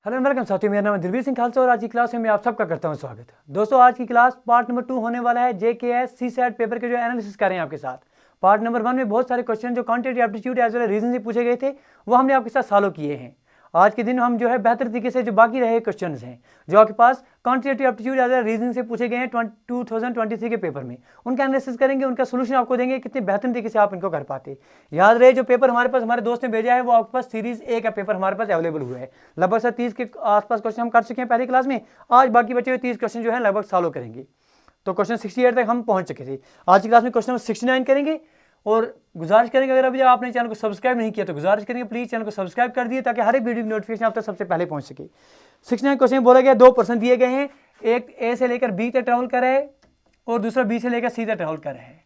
Hello welcome साथियों, मेरा नाम है दिलबीर सिंह खालसा और आज की क्लास में मैं आप सबका करता हूं स्वागत। दोस्तों आज की क्लास पार्ट नंबर 2 होने वाला है। JKS CSAT पेपर के जो एनालिसिस कर रहे हैं आपके साथ। पार्ट नंबर 1 में बहुत सारे क्वेश्चन जो quantitative aptitude as well as reason से पूछे गए थे वो हमने आपके साथ सॉल्व किए हैं। आज के दिन हम जो है बेहतर तरीके से जो बाकी रहे क्वेश्चन हैं जो आपके पास quantitative aptitude as well reasoning से पूछे गए हैं 2023 के पेपर में, उनका एनालिसिस करेंगे, उनका सोल्यूशन आपको देंगे, कितने बेहतर तरीके से आप इनको कर पाते। याद रहे जो पेपर हमारे पास हमारे दोस्त ने भेजा है वो आपके पास सीरीज ए का पेपर हमारे पास अवेलेबल हुआ है। लगभग से 30 के आसपास क्वेश्चन हम कर चुके हैं पहली क्लास में। आज बाकी बचे हुए 30 क्वेश्चन जो है लगभग सॉल्व करेंगे। तो क्वेश्चन 68 तक हम पहुंच चुके थे। आज की क्लास में क्वेश्चन 69 करेंगे और गुजारिश करेंगे अगर अभी आपने चैनल को सब्सक्राइब नहीं किया तो गुजारिश करेंगे प्लीज चैनल को सब्सक्राइब कर दिए ताकि हर एक वीडियो की नोटिफिकेशन आप तक सबसे पहले पहुंच सके। 69 क्वेश्चन बोला गया 2% दिए गए हैं, एक ए से लेकर बी तक ट्रेवल कर रहा है और दूसरा बी से लेकर सी तक ट्रेवल कर रहा है।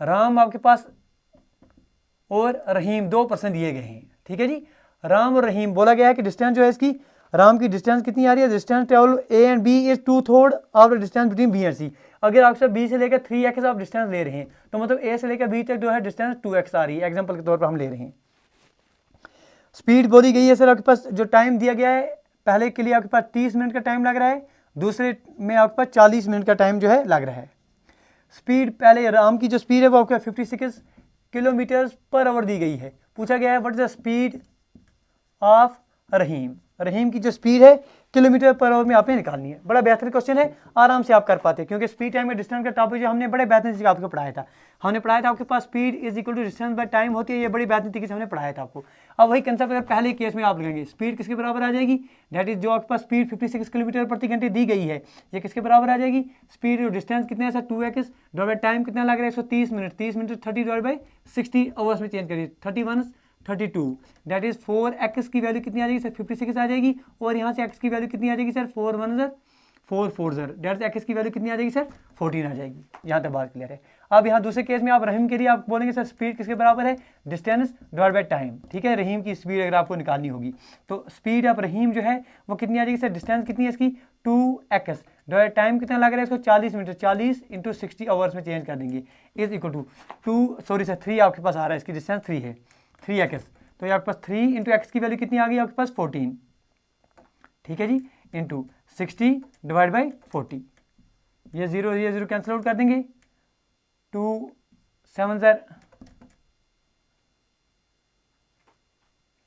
राम आपके पास और रहीम 2% दिए गए हैं। ठीक है जी, राम और रहीम बोला गया है कि डिस्टेंस जो है इसकी, राम की डिस्टेंस कितनी आ रही है, distance travel A and B is 2/3 of the distance between B and C. अगर आपसे बी से लेकर 3x आप डिस्टेंस ले रहे हैं तो मतलब ए से लेकर बी तक जो है डिस्टेंस 2x आ रही है, एग्जांपल के तौर पर हम ले रहे हैं। स्पीड बोली गई है सर, आपके पास जो टाइम दिया गया है पहले के लिए आपके पास 30 मिनट का टाइम लग रहा है, दूसरे में आपके पास 40 मिनट का टाइम जो है लग रहा है। स्पीड पहले राम की जो स्पीड है वो आपके 56 किलोमीटर पर आवर दी गई है। पूछा गया है what is the speed of Rahim, Rahim की जो स्पीड है किलोमीटर पर आवर में आपने निकालनी है। बड़ा बेहतरीन क्वेश्चन है, आराम से आप कर पाते हैं क्योंकि स्पीड टाइम में डिस्टेंस का टॉपिक जो हमने बड़े बेहतरीन से आपको पढ़ाया था। हमने पढ़ाया था आपके पास speed is equal to distance by time होती है, ये बड़ी बेहतरीन तरीके से हमने पढ़ाया था आपको। अब वही कंसेप्ट अगर पहले केस में आप लगाएंगे, स्पीड किसके बराबर आ जाएगी, दैट इज जो आपके पास स्पीड 56 किलोमीटर प्रति घंटे दी गई है ये किसके बराबर आ जाएगी, स्पीड और डिस्टेंस कितने है सर 2x डिवाइड टाइम कितना लग रहा है 130 minute, 30 minute 30 divide by 60 hours में चेंज करिए 31 32 दैट इज 4x की वैल्यू कितनी आ जाएगी सर 56 आ जाएगी और यहाँ से x की वैल्यू कितनी आ जाएगी सर 4 1 4 4 दैट इज x की वैल्यू कितनी आ जाएगी सर 14 आ जाएगी। यहाँ तक बात क्लियर है। अब यहाँ दूसरे केस में आप रहीम के लिए आप बोलेंगे सर स्पीड किसके बराबर है, डिस्टेंस डिवाइड बाय टाइम। ठीक है, रहीम की स्पीड अगर आपको निकालनी होगी तो स्पीड ऑफ रहीम जो है वो कितनी आ जाएगी सर, डिस्टेंस कितनी है इसकी 2x डिवाइड टाइम कितना लग रहा है इसको 40 मिनट, 40 इंटू 60 आवर्स में चेंज कर देंगे इज इक्वल टू 3 आपके पास आ रहा है, इसकी डिस्टेंस 3 है 3x, तो ये आपके पास 3 इंटू एक्स की वैल्यू कितनी आ गई आपके पास 14। ठीक है जी, इंटू 60 डिवाइड बाई 40, ये जीरो कैंसिल आउट कर देंगे 2 7 ज़र।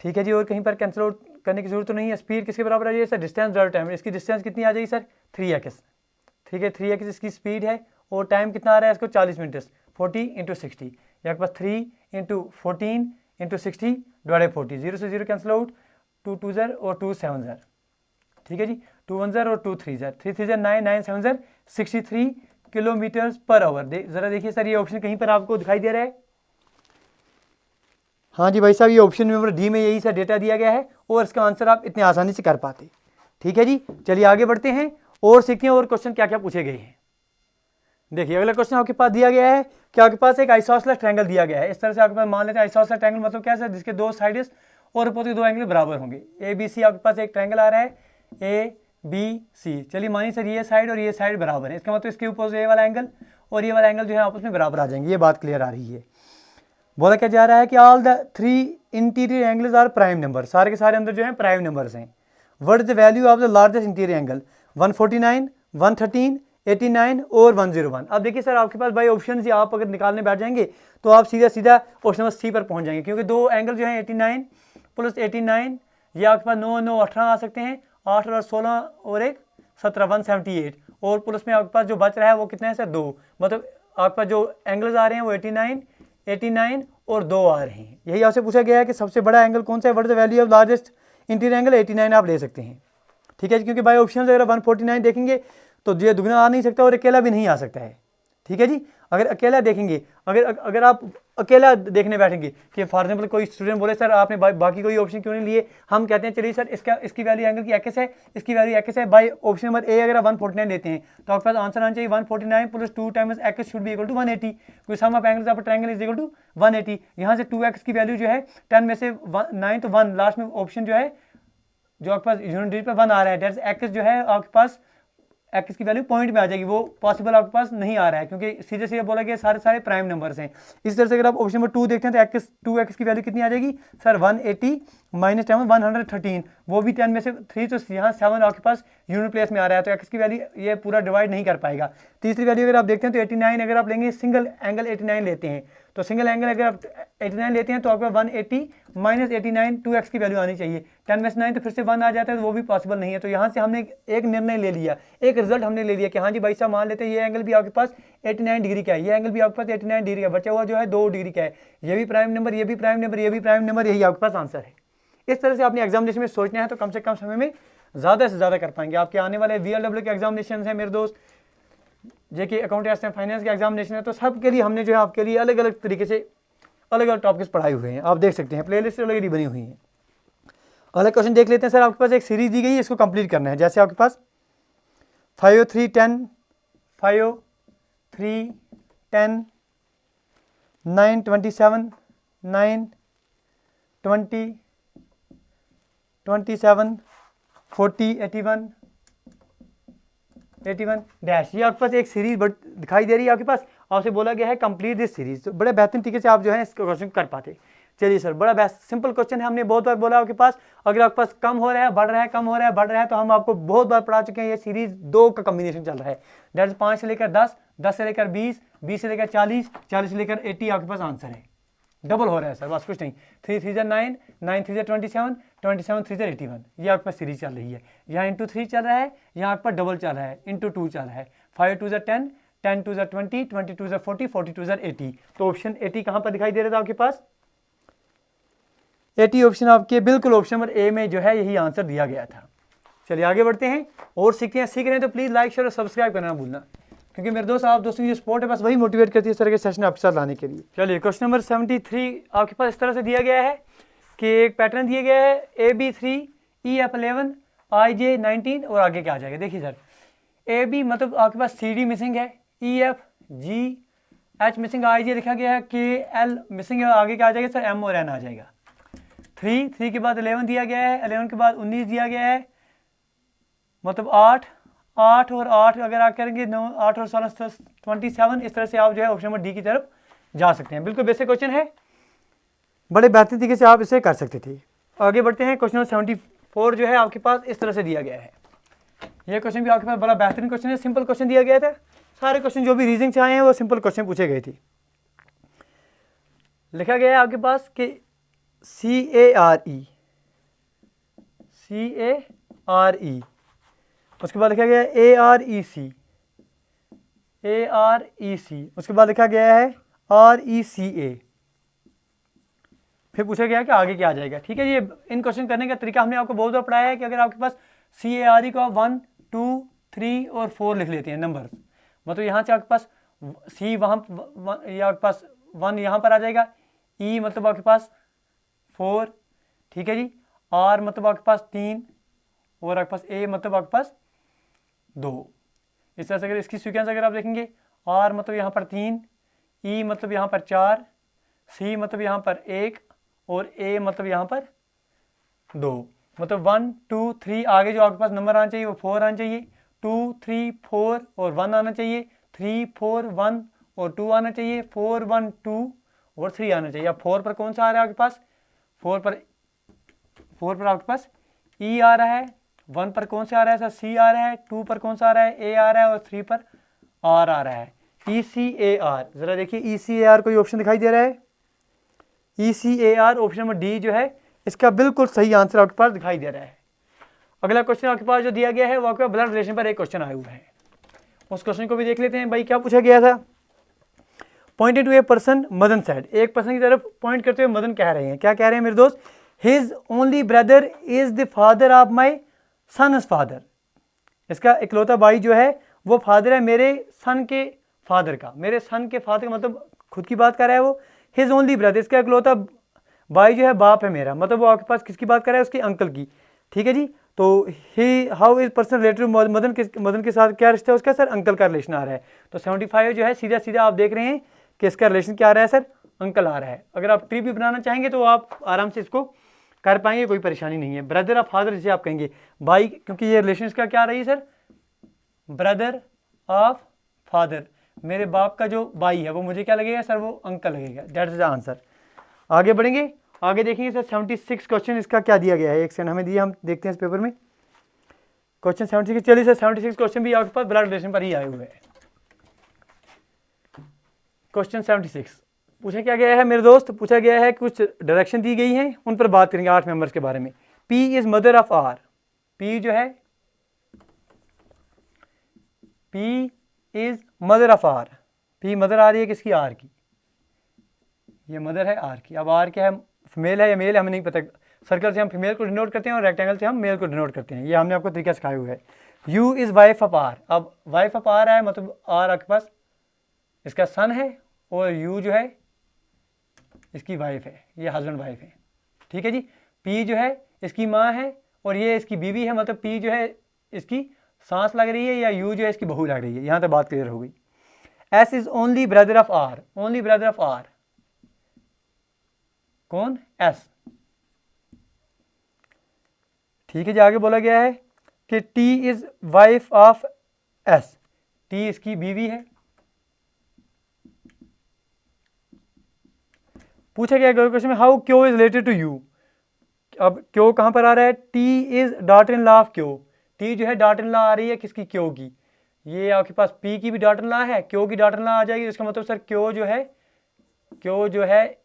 ठीक है जी, और कहीं पर कैंसिल आउट करने की जरूरत तो नहीं है। स्पीड किसके बराबर आ जाएगी सर, डिस्टेंस डिवाइड टाइम, इसकी डिस्टेंस कितनी आ जाएगी सर 3x। ठीक है, 3x इसकी स्पीड है और टाइम कितना आ रहा है इसको 40 मिनट, 40 इंटू 60, ये आपके पास 3 इंटू 14 इंटू 60 डिवाइड 40, 0 से 0 कैंसिल आउट, 2 2 ज़र और 2 7 ज़र। ठीक है जी, 2 1 ज़र और 2 3 ज़र, 3 3 ज़र 9 9 7 ज़र 63 किलोमीटर पर आवर। जरा देखिए सर ये ऑप्शन कहीं पर आपको दिखाई दे रहा है। हाँ जी भाई साहब, ये ऑप्शन नंबर डी में यही सा डेटा दिया गया है और इसका आंसर आप इतने आसानी से कर पाते। ठीक है जी, चलिए आगे बढ़ते हैं और सीखते हैं और क्वेश्चन क्या क्या पूछे गए हैं। देखिए अगला क्वेश्चन आपके पास दिया गया है कि आपके पास एक आइसोसेलेस ट्रायंगल दिया गया है। इस तरह से आपके पास मान लेते हैं आइसोसेलेस ट्रायंगल मतलब क्या है, जिसके दो साइड्स और अपोजिट के दो एंगल बराबर होंगे। ABC आपके पास एक ट्रायंगल आ रहा है ABC। चलिए मानिए सर ये साइड और ये साइड बराबर है, इसका मतलब इसके ऊपर ये वाला एंगल और ये वाला एंगल जो है आपस में बराबर आ जाएंगे। ये बात क्लियर आ रही है। बोला क्या जा रहा है कि all the 3 interior angles are prime number, सारे के सारे अंदर जो है प्राइम नंबर्स हैं। What is the value of the largest interior angle, 149 113 89 और 101। अब देखिए सर आपके पास बाई ऑप्शन से आप अगर निकालने बैठ जाएंगे तो आप सीधा ऑप्शन नंबर सी पर पहुंच जाएंगे क्योंकि दो एंगल जो है 89 प्लस 89, ये आपके पास 9 9 18 आ सकते हैं, 8 और 16 और एक 17 178 और प्लस में आपके पास जो बच रहा है वो कितना है सर 2, मतलब आपके पास जो एंगल्स आ रहे हैं वो 89 और 2 आ रहे हैं। यही आपसे पूछा गया है कि सबसे बड़ा एंगल कौन सा है, what is the value of largest interior angle, 89 आप ले सकते हैं। ठीक है, क्योंकि बाई ऑप्शन अगर 149 देखेंगे तो ये दुगना आ नहीं सकता और अकेला भी नहीं आ सकता है। ठीक है जी, अगर अकेला देखेंगे, अगर आप अकेला देखने बैठेंगे कि फॉर एग्जाम्पल कोई स्टूडेंट बोले सर आपने बाकी कोई ऑप्शन क्यों नहीं लिए, हम कहते हैं चलिए सर इसकी वैल्यू एंगल की एक्स है, इसकी वैल्यू एक्स है, बाई ऑप्शन नंबर ए अगर आप 149 लेते हैं तो आपके पास आंसर आना चाहिए 149 plus 2 times x should be equal to 180, क्योंकि sum of angles of triangle is equal to 180। यहाँ से 2x की वैल्यू जो है 10 में से 9 तो 1 लास्ट में ऑप्शन जो है जो आपके पास यूनिट पर 1 आ रहा है, दैट्स एक्स जो है आपके पास एक्स की वैल्यू पॉइंट में आ जाएगी, वो पॉसिबल आपके पास नहीं आ रहा है क्योंकि सीधे सीधे बोला गया सारे प्राइम नंबर्स हैं। इस तरह से अगर आप ऑप्शन नंबर 2 देखते हैं तो टू एक्स की वैल्यू कितनी आ जाएगी सर 180 माइनस 7 113, वो भी 10 में से 3, तो यहाँ 7 आपके पास यूनिट प्लेस में आ रहा है तो एक्स की वैल्यू ये पूरा डिवाइड नहीं कर पाएगा। तीसरी वैल्यू अगर आप देखते हैं तो 89, अगर आप लेंगे सिंगल एंगल 89 लेते हैं तो सिंगल एंगल अगर आप 89 लेते हैं तो आपका 180 माइनस 89 2x की वैल्यू आनी चाहिए। 10 में से 9 तो फिर से 1 आ जाता है तो वो भी पॉसिबल नहीं है। तो यहाँ से हमने एक निर्णय ले लिया, एक रिजल्ट हमने ले लिया कि हाँ जी भाई साहब मान लेते हैं ये एंगल भी आपके पास 89 डिग्री का है, ये एंगल भी आपके पास 89 डिग्री का, बचा हुआ जो है 2 डिग्री का है, ये भी प्राइम नंबर, ये भी प्राइम नंबर, ये भी प्राइम नंबर, यही आपके पास आंसर है। इस तरह से आपने एग्जामिनेशन में सोचना है तो कम से कम समय में ज़्यादा से ज़्यादा कर पाएंगे। आपके आने वाले VLW के एग्जामिनेशन है मेरे दोस्त, जेके अकाउंटेंट्स एंड फाइनेंस के एग्जामिनेशन है, तो सबके लिए हमने जो है आपके लिए अलग अलग तरीके से अलग अलग टॉपिक्स पढ़ाए हुए हैं। आप देख सकते हैं प्लेलिस्ट ऑलरेडी बनी हुई है। अलग क्वेश्चन देख लेते हैं सर। आपके पास एक सीरीज दी गई है, इसको कंप्लीट करना है। जैसे आपके पास 5 3 10 5 3 10 9 27 9 20 27 40 81 81 डैश, ये आपके पास एक सीरीज दिखाई दे रही है आपके पास। आपसे बोला गया है कंप्लीट दिस सीरीज, तो बड़े बेहतरीन तरीके से आप जो है इस क्वेश्चन कर पाते। चलिए सर, बड़ा बेस्ट सिंपल क्वेश्चन है, हमने बहुत बार बोला आपके पास अगर आपके पास कम हो रहा है बढ़ रहा है, कम हो रहा है बढ़ रहा है, तो हम आपको बहुत बार पढ़ा चुके हैं। ये सीरीज 2 का कॉम्बिनेशन चल रहा है, दैट इज 5 से लेकर 10, 10 से लेकर 20, 20 से लेकर 40, 40 से लेकर 80 आपके पास आंसर है। डबल हो रहा है सर, बस कुछ नहीं। 3 3 9, 9 3 27, 27 3 81, ये आपके पास सीरीज चल रही है। यहाँ इंटू 3 चल रहा है, यहाँ आपके पास डबल चल रहा है, इंटू 2 चल रहा है। 5 2 10, 10 2 20, 20 2 40, 40 2 80। तो ऑप्शन 80 कहाँ पर दिखाई दे रहा था आपके पास? 80 ऑप्शन आपके बिल्कुल ऑप्शन नंबर ए में जो है यही आंसर दिया गया था। चलिए आगे बढ़ते हैं और सीखते हैं। सीख रहे हैं तो प्लीज़ लाइक शेयर और सब्सक्राइब करना ना भूलना, क्योंकि मेरे दोस्त आप दोस्तों की जो सपोर्ट है बस वही मोटिवेट करती है इस तरह के सेशन आपके साथ लाने के लिए। चलिए क्वेश्चन नंबर 73 आपके पास इस तरह से दिया गया है कि एक पैटर्न दिया गया है AB3 EF11 IJ 19 और आगे क्या आ जाएगा। देखिए सर, AB मतलब आपके पास CD मिसिंग है, EF G H missing, IJ लिखा गया है, KL मिसिंग है, आगे क्या आ जाएगा सर M और N आ जाएगा। 3 के बाद 11 दिया गया है, 11 के बाद 19 दिया गया है, मतलब 8 और 8 अगर आप करेंगे 9 8 और 16 27। इस तरह से आप जो है ऑप्शन नंबर डी की तरफ जा सकते हैं। बिल्कुल बेसिक क्वेश्चन है, बड़े बेहतरीन तरीके से आप इसे कर सकते थे। आगे बढ़ते हैं। क्वेश्चन नंबर 74 जो है आपके पास इस तरह से दिया गया है। यह क्वेश्चन भी आपके पास बड़ा बेहतरीन क्वेश्चन है, सिंपल क्वेश्चन दिया गया था। सारे क्वेश्चन जो भी रीजनिंग से आए हैं वो सिंपल क्वेश्चन पूछे गए थे। लिखा गया है आपके पास कि CARE, उसके बाद लिखा गया है AREC, उसके बाद लिखा गया है RECA, फिर पूछा गया कि आगे क्या आ जाएगा। ठीक है, ये इन क्वेश्चन करने का तरीका हमने आपको बहुत बार पढ़ाया है कि अगर आपके पास CARE को 1 2 3 और 4 लिख लेते हैं नंबर, मतलब यहाँ से आपके पास C वहाँ ये आपके पास 1 यहाँ पर आ जाएगा, E मतलब आपके पास 4, ठीक है जी, R मतलब आपके पास 3 और आपके पास A मतलब आपके पास 2। इस तरह से अगर इसकी सीक्वेंस अगर आप देखेंगे, R मतलब यहाँ पर 3, E मतलब यहाँ पर 4, C मतलब यहाँ पर 1 और A मतलब यहाँ पर 2, मतलब 1 2 3 आगे जो आपके पास नंबर आना चाहिए वो 4 आना चाहिए, 2 3 4 और 1 आना चाहिए, 3 4 1 और 2 आना चाहिए, 4 1 2 और 3 आना चाहिए। अब 4 पर कौन सा आ रहा है आपके पास? 4 पर आपके पास E आ रहा है, 1 पर कौन सा आ रहा है सर? C आ रहा है, 2 पर कौन सा आ रहा है? A आ रहा है और 3 पर R आ रहा है। ECAR, जरा देखिए ECAR कोई ऑप्शन दिखाई दे रहा है? ECAR ऑप्शन नंबर डी जो है इसका बिल्कुल सही आंसर आपके पास दिखाई दे रहा है। अगला क्वेश्चन आपके पास जो दिया गया है वो आपके ब्लड रिलेशन पर एक क्वेश्चन आया हुआ है, उस क्वेश्चन को भी देख लेते हैं। भाई क्या पूछा गया था? Pointed to a person Madan said, एक पर्सन की तरफ पॉइंट करते हुए मदन कह रहे हैं, क्या कह रहे हैं मेरे दोस्त? His only brother is the father of my son's father, इसका इकलौता भाई जो है वो फादर है मेरे सन के फादर का। मेरे सन के फादर का मतलब खुद की बात कर रहा है वो। हिज ओनली ब्रदर, इसका इकलौता भाई जो है बाप है मेरा, मतलब वो आपके पास किसकी बात कर रहा है? उसके अंकल की। ठीक है जी, तो he how is person related Madan के साथ क्या रिश्ता है उसका? सर अंकल का रिलेशन आ रहा है। तो 75 जो है सीधा सीधा आप देख रहे हैं कि इसका रिलेशन क्या आ रहा है सर? अंकल आ रहा है। अगर आप ट्री भी बनाना चाहेंगे तो आप आराम से इसको कर पाएंगे, कोई परेशानी नहीं है। ब्रदर ऑफ फादर जिसे आप कहेंगे भाई, क्योंकि ये रिलेशन का क्या रही है सर? ब्रदर ऑफ फादर, मेरे बाप का जो भाई है वो मुझे क्या लगेगा सर, वो अंकल लगेगा। That is the answer. आगे बढ़ेंगे, आगे देखेंगे सर 76 क्वेश्चन इसका क्या दिया गया है, एक सेकंड हमें दिया, हम देखते हैं इस पेपर में क्वेश्चन 76। चलिए सर 76 क्वेश्चन भी आपके पास ब्लड रिलेशन पर ही आए हुए हैं। क्वेश्चन 76 पूछा क्या गया है मेरे दोस्त, पूछा गया है कुछ डायरेक्शन दी गई हैं, उन पर बात करेंगे 8 मेंबर्स के बारे में। P is mother of R, P जो है P is mother of R, P mother आ रही है किसकी, R की, ये मदर है R की। अब R क्या है, फीमेल है या मेल है हमें नहीं पता, सर्कल से हम फीमेल को डिनोट करते हैं और रेक्टेंगल से हम मेल को डिनोट करते हैं, ये हमने आपको तरीका सिखाया हुआ है। U is wife of R, अब वाइफ ऑफ R है मतलब R आपके पास इसका सन है और U जो है इसकी वाइफ है, ये हस्बैंड वाइफ है, ठीक है जी। P जो है इसकी माँ है और ये इसकी बीवी है, मतलब P जो है इसकी सांस लग रही है या U जो है इसकी बहू लग रही है, यहाँ तक बात क्लियर हो गई। S is only brother of R, only brother of R कौन, S, ठीक है जी। आगे बोला गया है कि T is wife of S, T इसकी बीवी है। पूछा गया क्वेश्चन में हाउ क्यो इज रिलेटेड टू यू, अब क्यो कहां पर आ रहा है, T is daughter in law of क्यो, टी जो है डॉटर इन लॉ आ रही है किसकी, क्यो की, ये आपके पास पी की भी डॉटर इन लॉ है, क्यो की डॉटर इन लॉ आ जाएगी, इसका मतलब सर क्यो जो है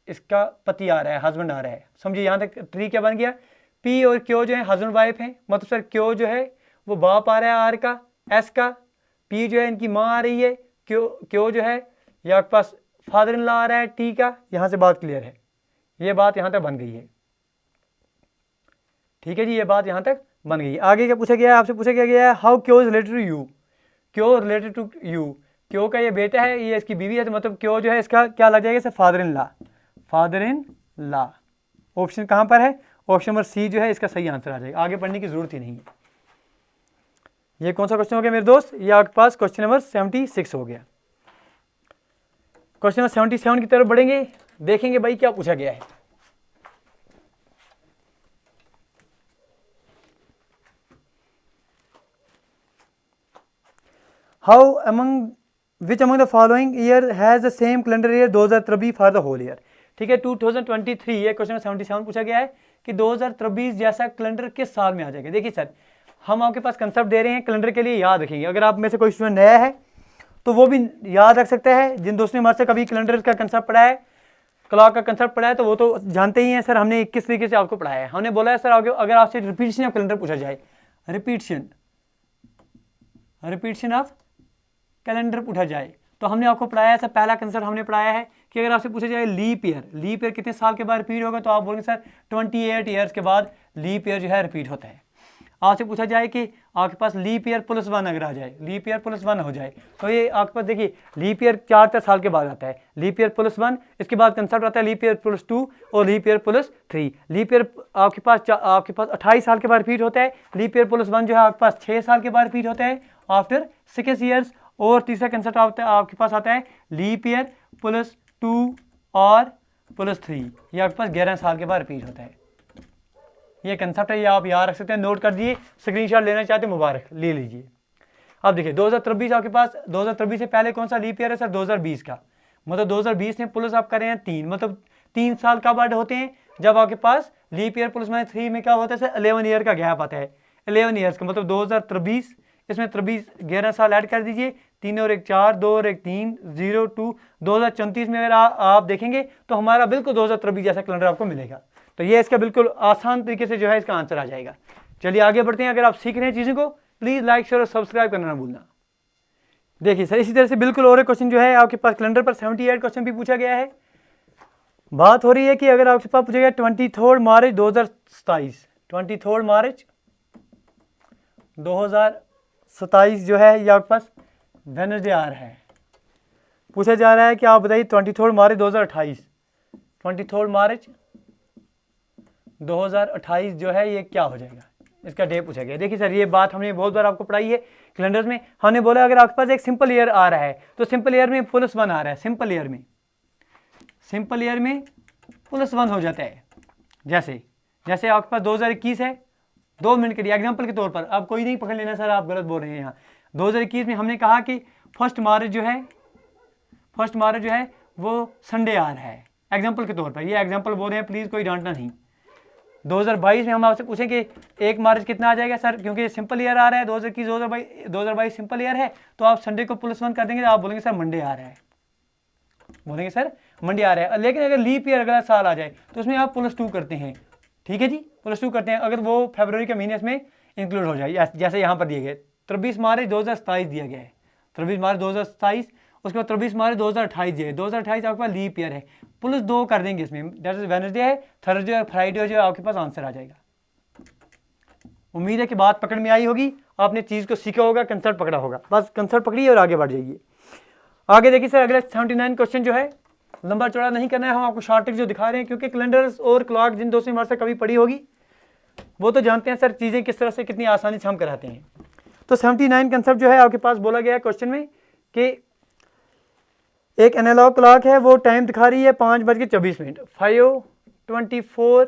इसका पति आ रहा है, हस्बैंड आ रहा है, समझिए यहाँ तक ट्री क्या बन गया। पी और क्यो जो है हस्बैंड वाइफ है, मतलब सर क्यो जो है वो बाप आ रहा है आर का, एस का, पी जो है इनकी माँ आ रही है, क्यो जो है ये आपके पास फादर इन लॉ आ रहा है टी का, यहां से बात क्लियर है, ये बात यहां तक बन गई है, ठीक है जी, ये बात यहां तक बन गई है। आगे क्या पूछा गया है, आपसे पूछा गया है हाउ क्यो इज रिलेटेड टू यू, क्यो रिलेटेड टू यू, क्यो का ये बेटा है, ये इसकी बीवी है, तो मतलब क्यो जो है इसका क्या लग जाएगा, father in law, father in law. Option कहां पर है, ऑप्शन नंबर सी जो है इसका सही आंसर आ जाएगा, आगे पढ़ने की जरूरत ही नहीं है। ये कौन सा क्वेश्चन हो गया मेरे दोस्त, ये आपके पास क्वेश्चन नंबर 76 हो गया। क्वेश्चन नंबर 77 की तरफ बढ़ेंगे, देखेंगे भाई क्या पूछा गया है। How among which among the following year has the same calendar year 2023 for the whole year, ठीक है 2023, ये क्वेश्चन 77 पूछा गया है कि 2023 जैसा कैलेंडर किस साल में आ जाएगा। देखिए सर हम आपके पास कंसेप्ट दे रहे हैं कैलेंडर के लिए, याद रखेंगे, अगर आप में से कोई स्टूडेंट नया है तो वो भी याद रख सकता है, जिन दोस्तों ने हमारे से कभी कैलेंडर का कंसेप्ट पढ़ा है, क्लॉक का कंसेप्ट पढ़ा है, तो वो तो जानते ही हैं सर हमने किस तरीके से आपको पढ़ाया है। हमने बोला है सर अगर आपसे रिपीटिशन ऑफ कैलेंडर पूछा जाए, रिपीटिशन ऑफ कैलेंडर पूछा जाए, तो हमने आपको पढ़ाया है सर, पहला कंसेप्ट हमने पढ़ाया है कि अगर आपसे पूछा जाए लीप ईयर कितने साल के बाद रिपीट होगा, तो आप बोलेंगे सर 28 ईयर्स के बाद लीप ईयर जो है रिपीट होता है। आपसे पूछा जाए कि आपके पास लीप ईयर +1 अगर आ जाए, लीप ईयर +1 हो जाए, तो ये आपके पास देखिए लीप ईयर 4 साल के बाद आता है, लीप ईयर +1, इसके बाद कंसेप्ट आता है लीप ईयर +2 और लीप ईयर +3। लीप ईयर आपके पास 28 साल के बाद रिपीट होता है, लीप ईयर +1 जो है आपके पास 6 साल के बाद रिपीट होता है आफ्टर 6 ईयर्स, और तीसरा कंसेप्ट आपके पास आता है लीप ईयर +2 और +3, ये आपके पास 11 साल के बाद रिपीट होता है। ये कंसेप्ट है, ये आप याद रख सकते हैं, नोट कर दिए, स्क्रीनशॉट लेना चाहते हैं मुबारक ले लीजिए। अब देखिए 2023 आपके पास, 2023 से पहले कौन सा लीप ईयर है सर, 2020 का, मतलब 2020 में प्लस आप करें 3, मतलब 3 साल कब ऐड होते हैं, जब आपके पास लीप ईयर +3 में क्या होता है सर 11 ईयर का गैप आता है, 11 ईयर्स का मतलब 2023, इसमें 23 11 साल ऐड कर दीजिए, 3 और 1 4, 2 और 1 3, 0 2, 2034 में अगर आप देखेंगे तो हमारा बिल्कुल 2023 जैसा कैलेंडर आपको मिलेगा। तो ये इसका बिल्कुल आसान तरीके से जो है इसका आंसर आ जाएगा। चलिए आगे बढ़ते हैं, अगर आप सीख रहे हैं चीज़ों को प्लीज़ लाइक शेयर और सब्सक्राइब करना ना भूलना। देखिए सर इसी तरह से बिल्कुल और एक क्वेश्चन जो है आपके पास कैलेंडर पर 78 क्वेश्चन भी पूछा गया है। बात हो रही है कि अगर आपके पास पूछा गया 23 मार्च 2027, 23 मार्च 2027 जो है ये आपके पास वेडनेसडे आ रहा है, पूछा जा रहा है कि आप बताइए 23 मार्च 2028, 23 मार्च 2028 जो है ये क्या हो जाएगा, इसका डे पूछा गया। देखिए सर ये बात हमने बहुत बार आपको पढ़ाई है कैलेंडर्स में, हमने बोला अगर आपके पास एक सिंपल ईयर आ रहा है तो सिंपल ईयर में +1 आ रहा है, सिंपल ईयर में +1 हो जाता है। जैसे आपके पास 2021 है, 2 मिनट के लिए एग्जाम्पल के तौर पर, आप कोई नहीं पकड़ लेना सर आप गलत बोल रहे हैं यहाँ, 2021 में हमने कहा कि फर्स्ट मार्च जो है वो संडे आ रहा है, एग्जाम्पल के तौर पर, ये एग्जाम्पल बोल रहे हैं, प्लीज़ कोई डांटना नहीं। 2022 में हम आपसे पूछें कि 1 मार्च कितना आ जाएगा सर, क्योंकि सिंपल ईयर आ रहा है, 2022 सिंपल ईयर है, तो आप संडे को +1 कर देंगे तो आप बोलेंगे सर मंडे आ रहा है, लेकिन अगर लीप ईयर अगला साल आ जाए तो उसमें आप +2 करते हैं, ठीक है जी, +2 करते हैं, अगर वो फरवरी के महीने इसमें इंक्लूड हो जाए, जैसे यहाँ पर दिए गए 23 मार्च 2027 दिया गया है, 23 मार्च 2027, उसके बाद 23 मार्च 2028 दिया है, 2028 आपके पास लीप ईयर है, +2 कर देंगे इसमें, दैट इज वेडनेसडे है, थर्सडे और फ्राइडे जो है आपके पास आंसर आ जाएगा। उम्मीद है कि बात पकड़ में आई होगी, आपने चीज़ को सीखा होगा, कंसेप्ट पकड़ा होगा, बस कंसेप्ट पकड़िए और आगे बढ़ जाइए। आगे देखिए सर, अगला 79 क्वेश्चन जो है, लंबा चौड़ा नहीं करना है, हम आपको शॉर्ट ट्रिक जो दिखा रहे हैं, क्योंकि कैलेंडर्स और क्लॉक जिन दोस्तों हमारे से कभी पढ़ी होगी वो तो जानते हैं सर चीज़ें किस तरह से कितनी आसानी से हम कराते हैं। तो 79 कंसेप्ट जो है आपके पास बोला गया है क्वेश्चन में कि एक एनालॉग क्लॉक है, वो टाइम दिखा रही है 5:24, 5:24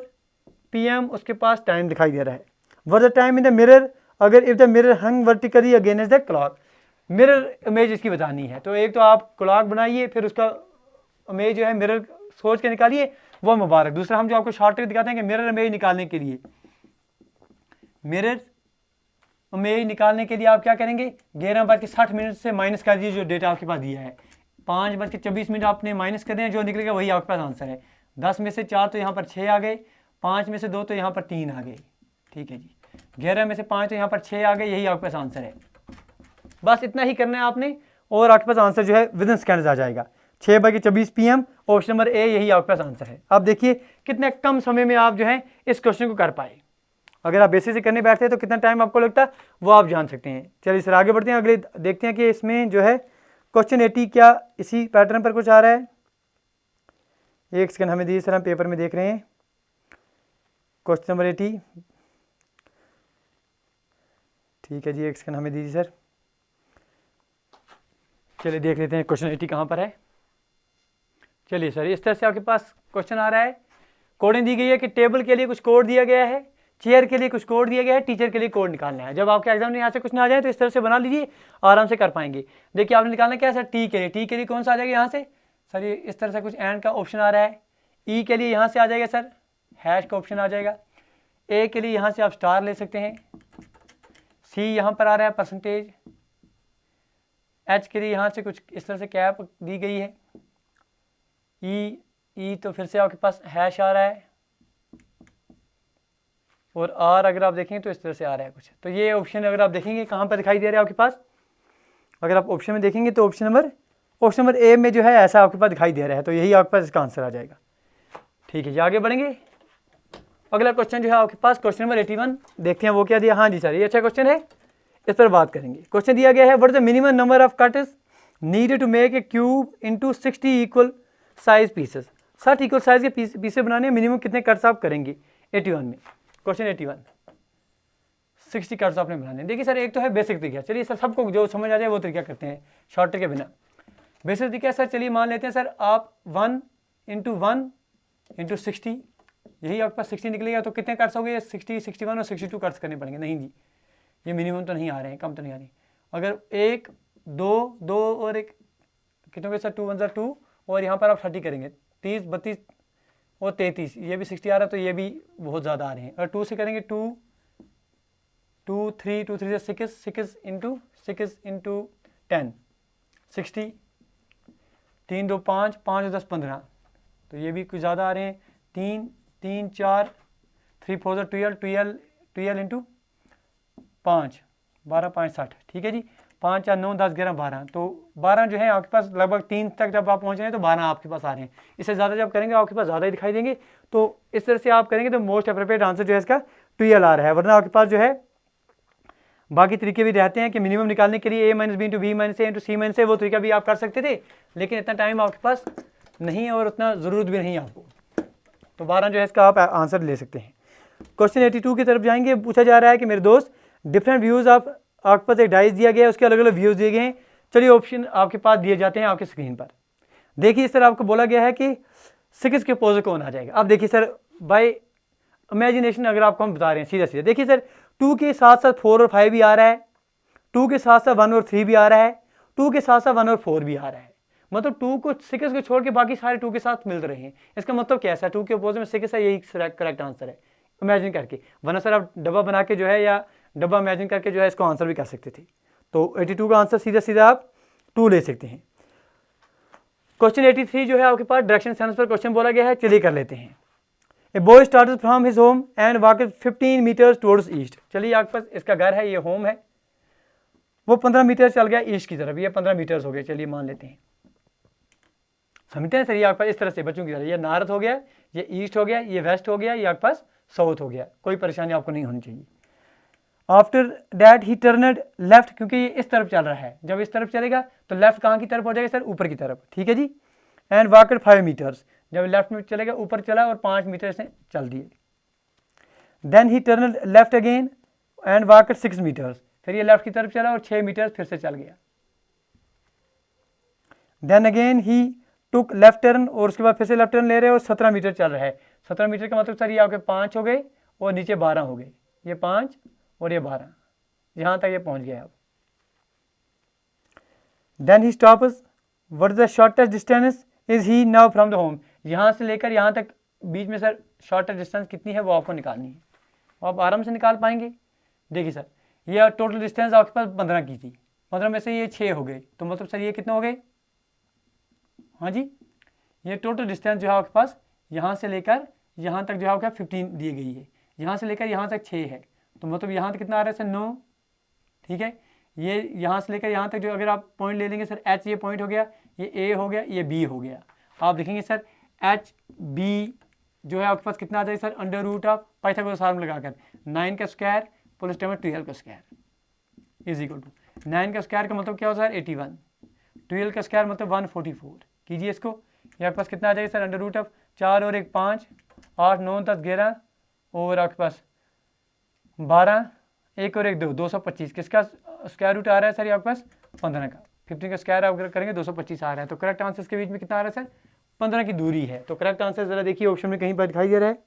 PM उसके पास टाइम दिखाई दे रहा है। What the time in the mirror, अगर if the mirror hung vertically against the clock, mirror image इसकी बतानी है, तो एक तो आप क्लॉक बनाइए, फिर उसका इमेज जो है मिरर सोच के निकालिए, वो मुबारक। दूसरा हम जो आपको शॉर्ट ट्रिक दिखाते हैं कि मिरर इमेज निकालने के लिए, मिरर इमेज निकालने के लिए आप क्या करेंगे, 11:60 से माइनस कर दीजिए जो डेटा आपके पास दिया है, 5:24 आपने माइनस कर दें, जो निकलेगा वही आपके पास आंसर है। 10 में से 4 तो यहाँ पर 6 आ गए, 5 में से 2 तो यहाँ पर 3 आ गए, ठीक है जी, 11 में से 5 तो यहाँ पर 6 आ गए, यही आपके पास आंसर है। बस इतना ही करना है आपने और आपके पास आंसर जो है विद इन सेकेंड्स आ जाएगा। 6:24 PM, ऑप्शन नंबर ए, यही आपके पास आंसर है। आप देखिए कितने कम समय में आप जो है इस क्वेश्चन को कर पाए। अगर आप बेसिक से करने बैठते हैं तो कितना टाइम आपको लगता है वो आप जान सकते हैं। चलिए सर आगे बढ़ते हैं, अगले देखते हैं कि इसमें जो है क्वेश्चन 80 क्या इसी पैटर्न पर कुछ आ रहा है। एक सेकंड हमें दीजिए सर, हम पेपर में देख रहे हैं क्वेश्चन नंबर 80, ठीक है जी, एक सेकंड हमें दीजिए सर। चलिए देख लेते हैं क्वेश्चन 80 कहाँ पर है। चलिए सर, इस तरह से आपके पास क्वेश्चन आ रहा है, कोडिंग दी गई है कि टेबल के लिए कुछ कोड दिया गया है, चेयर के लिए कुछ कोड दिया गया है, टीचर के लिए कोड निकालना है। जब आपके एग्जाम में यहाँ से कुछ ना आ जाए तो इस तरह से बना लीजिए, आराम से कर पाएंगे। देखिए आपने निकालना क्या है सर, टी के लिए कौन सा आ जाएगा यहाँ से सर, ये इस तरह से कुछ एंड का ऑप्शन आ रहा है। ई के लिए यहाँ से आ जाएगा सर हैश का ऑप्शन आ जाएगा। ए के लिए यहाँ से आप स्टार ले सकते हैं। सी यहाँ पर आ रहा है परसेंटेज। एच के लिए यहाँ से कुछ इस तरह से कैप दी गई है। ई तो फिर से आपके पास हैश आ रहा है, और आर अगर आप देखेंगे तो इस तरह से आ रहा है कुछ। तो ये ऑप्शन अगर आप देखेंगे कहाँ पर दिखाई दे रहा है आपके पास, अगर आप ऑप्शन में देखेंगे तो ऑप्शन नंबर ए में जो है ऐसा आपके पास दिखाई दे रहा है, तो यही आपके पास इसका आंसर आ जाएगा। ठीक है जी, आगे बढ़ेंगे। अगला क्वेश्चन जो है आपके पास क्वेश्चन नंबर 81, देखते हैं वो क्या दिया। हाँ जी सर, ये अच्छा क्वेश्चन है, इस पर बात करेंगे। क्वेश्चन दिया गया है, what is the minimum number of cuts needed to make a cube into 60 equal size pieces. 60 equal size के पीसेस बनाने मिनिमम कितने कट्स आप करेंगे 81 में। क्वेश्चन 81, 60 कट्स आपने बनाने। देखिए सर, एक तो है बेसिक तरीका, चलिए सर सबको जो समझ आ जाए वो तरीका करते हैं शॉर्ट ट्रिक के बिना। बेसिक तरीका सर, चलिए मान लेते हैं सर आप 1 × 1 × 60, यही आपके पास 60 निकलेगा, तो कितने कट्स हो गए 60, 61 और 62 कट्स करने पड़ेंगे। नहीं जी, ये मिनिमम तो नहीं आ रहे हैं, कम तो नहीं आ रही। अगर 1 2 और 1 कितने हो गए सर, 2 1 2, और यहाँ पर आप 30 करेंगे, 30 32 और 33, ये भी 60 आ रहा है, तो ये भी बहुत ज़्यादा आ रहे हैं। अगर 2 से करेंगे 2 3 2 3 से 6 6 × 10 60, 3 2 5 5 10 15, तो ये भी कुछ ज़्यादा आ रहे हैं। 3 3 4 3 4 12 12 × 5 12 5 60, ठीक है जी। 5 4 9 10 11 12, तो 12 जो है आपके पास लगभग 3 तक जब आप पहुँच रहे हैं तो 12 आपके पास आ रहे हैं। इससे ज़्यादा जब करेंगे आपके पास ज़्यादा ही दिखाई देंगे, तो इस तरह से आप करेंगे तो मोस्ट अप्रोप्रिएट आंसर जो है इसका 12 आ रहा है। वरना आपके पास जो है बाकी तरीके भी रहते हैं कि मिनिमम निकालने के लिए a - b × b - a × c - a, वो तरीका भी आप कर सकते थे, लेकिन इतना टाइम आपके पास नहीं है और उतना ज़रूरत भी नहीं है आपको, तो 12 जो है इसका आप आंसर ले सकते हैं। क्वेश्चन 82 की तरफ जाएंगे। पूछा जा रहा है कि मेरे दोस्त डिफरेंट व्यूज़ आपके पास एक डाइस दिया गया है, उसके अलग अलग व्यूज़ दिए गए हैं। चलिए ऑप्शन आपके पास दिए जाते हैं आपके स्क्रीन पर। देखिए इस तरह आपको बोला गया है कि 6 के अपोजिट कौन आ जाएगा। अब देखिए सर, बाय इमेजिनेशन अगर आपको हम बता रहे हैं सीधा सीधा, देखिए सर 2 के साथ साथ 4 और 5 भी आ रहा है, 2 के साथ साथ 1 और 3 भी आ रहा है, 2 के साथ साथ 1 और 4 भी आ रहा है, मतलब 2 को 6 को छोड़ के बाकी सारे 2 के साथ मिल रहे हैं। इसका मतलब कैसा है, 2 के अपोजिट में 6 है, यही करेक्ट आंसर है। इमेजिन करके, वरना सर आप डब्बा बना के जो है या डब्बा इमेजिन करके जो है इसको आंसर भी कर सकते थे। तो 82 का आंसर सीधा सीधा आप 2 ले सकते हैं। क्वेश्चन 83 जो है आपके पास डायरेक्शन सेंस पर क्वेश्चन बोला गया है, चलिए कर लेते हैं। A boy started from his home and walked 15 metres towards east. चलिए आपके पास इसका घर है, ये होम है, वो 15 मीटर चल गया ईस्ट की तरफ, ये 15 मीटर्स हो गए, चलिए मान लेते हैं। समझते हैं सर, ये आपके पास इस तरह से बच्चों की तरह, ये नॉर्थ हो गया, ये ईस्ट हो गया, ये वेस्ट हो गया, ये आपके पास साउथ हो गया, कोई परेशानी आपको नहीं होनी चाहिए। After that he turned left, क्योंकि ये इस तरफ चल रहा है, जब इस तरफ चलेगा तो लेफ्ट कहाँ की तरफ हो जाएगा सर, ऊपर की तरफ, ठीक है जी। एंड वॉकड 5 मीटर्स, जब लेफ्ट में चलेगा ऊपर चला और 5 मीटर से चल दिए। Then he turned left again and walked 6 metres, फिर ये लेफ्ट की तरफ चला और 6 मीटर फिर से चल गया। Then again he took left turn, और उसके बाद फिर से लेफ्ट टर्न ले रहे हैं और 17 मीटर चल रहा है। 17 मीटर का मतलब सर ये आपके 5 हो गए और नीचे 12 हो गए, ये 5 और ये 12, यहाँ तक ये पहुँच गया अब। Then he stops, what is the shortest distance is he now from the home, यहाँ से लेकर यहाँ तक बीच में सर शॉर्टेस्ट डिस्टेंस कितनी है वो आपको निकालनी है, आप आराम से निकाल पाएंगे। देखिए सर, ये टोटल डिस्टेंस आपके पास 15 की थी, 15 में से ये 6 हो गए, तो मतलब सर ये कितने हो गए, हाँ जी, ये टोटल डिस्टेंस जो है आपके पास यहाँ से लेकर यहाँ तक जो है आपका 15 दी गई है, यहाँ से लेकर यहाँ तक 6 है, तो मतलब यहाँ तक कितना आ रहा है सर 9, ठीक है। ये यहाँ से लेकर यहाँ तक जो अगर आप पॉइंट ले लेंगे सर, एच ये पॉइंट हो गया, ये ए हो गया, ये बी हो गया, आप देखेंगे सर एच बी जो है आपके पास कितना आ जाएगा sir, under root of Pythagoras formula लगाकर 9 का स्क्वायर प्लस 12 का स्क्वायर इज इक्वल टू 9 का स्क्वायर का मतलब क्या होता है 81, 12 का स्क्वायर मतलब 144, कीजिए इसको, ये आपके पास कितना आ जाएगा सर, अंडर रूट ऑफ 4 और 1 5, 8 9 10 11 और आपके पास 12, 1 और 1 2, 225, किसका स्क्वायर रूट आ रहा है सर, ये आपके पास 15 का, 15 का स्क्वायर आप करेंगे 225 आ रहा है, तो करेक्ट आंसर इसके बीच में कितना आ रहा है सर, 15 की दूरी है। तो करेक्ट आंसर जरा देखिए ऑप्शन में कहीं पर दिखाई दे रहा है,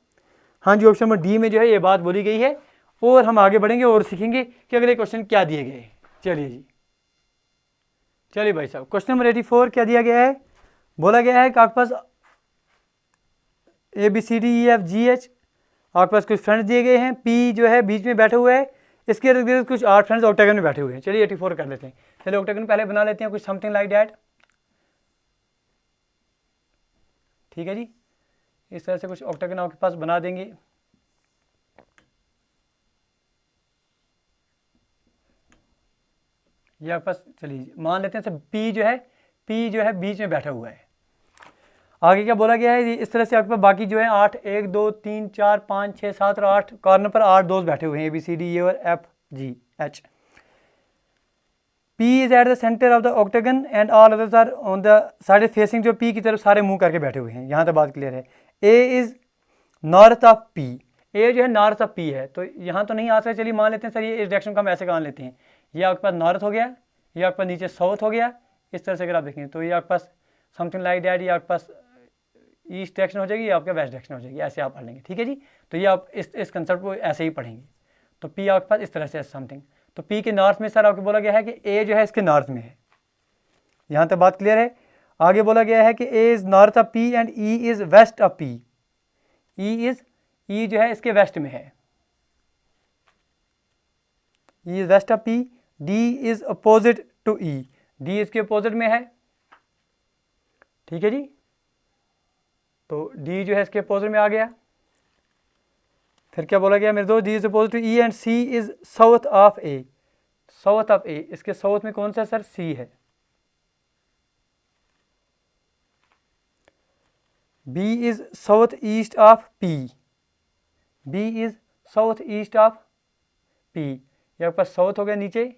हाँ जी, ऑप्शन नंबर डी में जो है ये बात बोली गई है। और हम आगे बढ़ेंगे और सीखेंगे कि अगले क्वेश्चन क्या दिए गए। चलिए जी, चलिए भाई साहब, क्वेश्चन नंबर 84 क्या दिया गया है, बोला गया है कि आपके पास ABCDEFGH, आपके पास कुछ फ्रेंड्स दिए गए हैं, P जो है बीच में बैठे हुए हैं, इसके इर्द गिर्द कुछ 8 फ्रेंड्स ऑक्टागन में बैठे हुए हैं। चलिए 84 कर लेते हैं, चलिए ऑक्टागन पहले बना लेते हैं कुछ समथिंग लाइक डैट, ठीक है जी, इस तरह से कुछ ऑक्टागन आपके पास बना देंगे। ये आपके पास, चलिए मान लेते हैं सर P जो है बीच में बैठा हुआ है। आगे क्या बोला गया है, इस तरह से आपके पास बाकी जो है 8 1 2 3 4 5 6 7 और 8 कॉर्नर पर 8 दोस्त बैठे हुए हैं, ABCD और FGH। P is at the centre of the octagon and all others are on the side facing, जो P की तरफ सारे मुंह करके बैठे हुए हैं, यहाँ तक बात क्लियर है। A is north of P, A जो है नॉर्थ ऑफ P है, तो यहाँ तो नहीं आ सकता, चलिए मान लेते हैं सर ये इस डायरेक्शन को हम ऐसे मान लेते हैं, ये आपके पास नॉर्थ हो गया, ये आपके पास नीचे साउथ हो गया, इस तरह से अगर आप देखें तो ये आपके पास समथिंग लाइक दैट, ये आपके पास ईस्ट डायरेक्शन हो जाएगी, ये आपका वेस्ट डायरेक्शन हो जाएगी, ऐसे आप पढ़ लेंगे, ठीक है जी। तो ये आप इस कंसेप्ट को ऐसे ही पढ़ेंगे। तो P आपके पास इस तरह से समथिंग, तो P के नॉर्थ में सर आपको बोला गया है कि A जो है इसके नॉर्थ में है, यहाँ तक बात क्लियर है। आगे बोला गया है कि A is north of P and E is west of P, E जो है इसके वेस्ट में है, E is west of P, D is opposite to E, D इसके अपोजिट में है, ठीक है जी। तो D जो है इसके अपोजिट में आ गया। फिर क्या बोला गया मेरे दोस्त, D is opposite to E and C is south of A, south of A, इसके साउथ में कौन सा सर, C है। B is south east of P, B is south east of P, ये आपके पास साउथ हो गया नीचे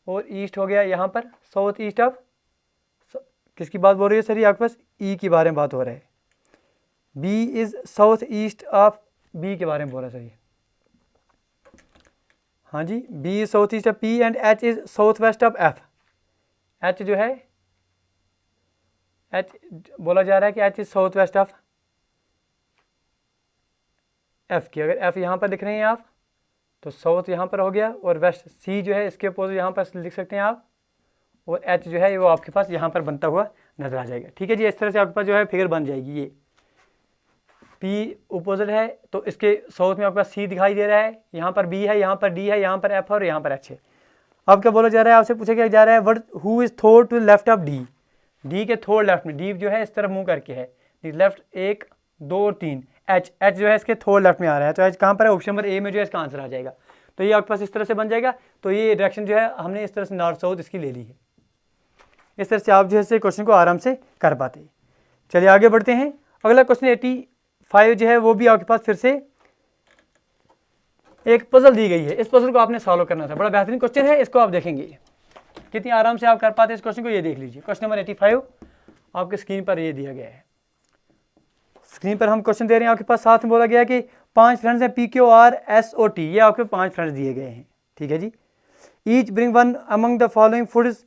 और ईस्ट हो गया यहाँ पर, साउथ ईस्ट ऑफ, किसकी बात बोल रही है सर, ये आपके पास E के बारे में बात हो रहा है। B is south east of B के बारे में बोल रहा है सर ये, हाँ जी, B is south east of P and H is south west of F, H जो है, H बोला जा रहा है कि H is south west of F की, अगर F यहाँ पर लिख रहे हैं आप तो साउथ यहाँ पर हो गया, और वेस्ट सी जो है इसके अपोजिट यहाँ पर लिख सकते हैं आप, और एच जो है वो आपके पास यहाँ पर बनता हुआ नजर आ जाएगा। ठीक है जी, इस तरह से आपके पास जो है फिगर बन जाएगी। ये पी अपोजिट है तो इसके साउथ में आपके पास सी दिखाई दे रहा है, यहाँ पर बी है, यहाँ पर डी है, यहाँ पर एफ है और यहाँ पर एच है। अब क्या बोला जा रहा है, आपसे पूछा क्या जा रहा है, what who is third to left of D, D के थोड़ लेफ्ट में, डी जो है इस तरफ मुंह करके है, लेफ्ट 1 2 और 3, एच एच जो है इसके थोड़ लेफ्ट में आ रहा है, तो एच कहाँ पर है, ऑप्शन नंबर ए में जो है इसका आंसर आ जाएगा। तो ये आपके पास इस तरह से बन जाएगा। तो ये डायरेक्शन जो है हमने इस तरह से नॉर्थ साउथ इसकी ले ली है। इस तरह से आप जो है क्वेश्चन को आराम से कर पाते हैं। चलिए आगे बढ़ते हैं। अगला क्वेश्चन 85 जो है वो भी आपके पास फिर से एक पजल दी गई है, इस पजल को आपने सॉल्व करना था। बड़ा बेहतरीन क्वेश्चन है, इसको आप देखेंगे कितनी आराम से आप कर पाते हैं इस क्वेश्चन को। ये देख लीजिए, क्वेश्चन नंबर 85 आपके स्क्रीन पर ये दिया गया है। स्क्रीन पर हम क्वेश्चन दे रहे हैं आपके पास, साथ में बोला गया है कि 5 फ्रेंड्स हैं, PQR SOT, ये आपके 5 फ्रेंड्स दिए गए हैं। ठीक है जी, each bring one among the following foods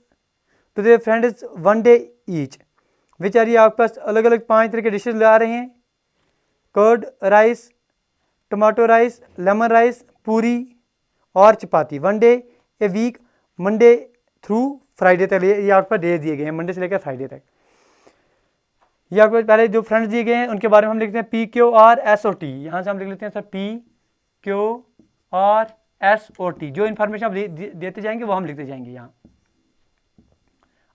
to their friends 1 day each, which are, ये आपके पास अलग अलग 5 तरह के डिशेज ला रहे हैं, curd rice, tomato rice, lemon rice, puri और chapati, 1 day a week, Monday through Friday तक। ये आपके पास डे दिए गए हैं, मंडे से लेकर फ्राइडे तक। ये आपको पहले जो फ्रेंड्स दिए गए हैं उनके बारे में हम लिखते हैं PQRSOT, यहाँ से हम लिख लेते हैं सर PQRSOT। जो इन्फॉर्मेशन आप देते जाएंगे वो हम लिखते जाएंगे यहाँ।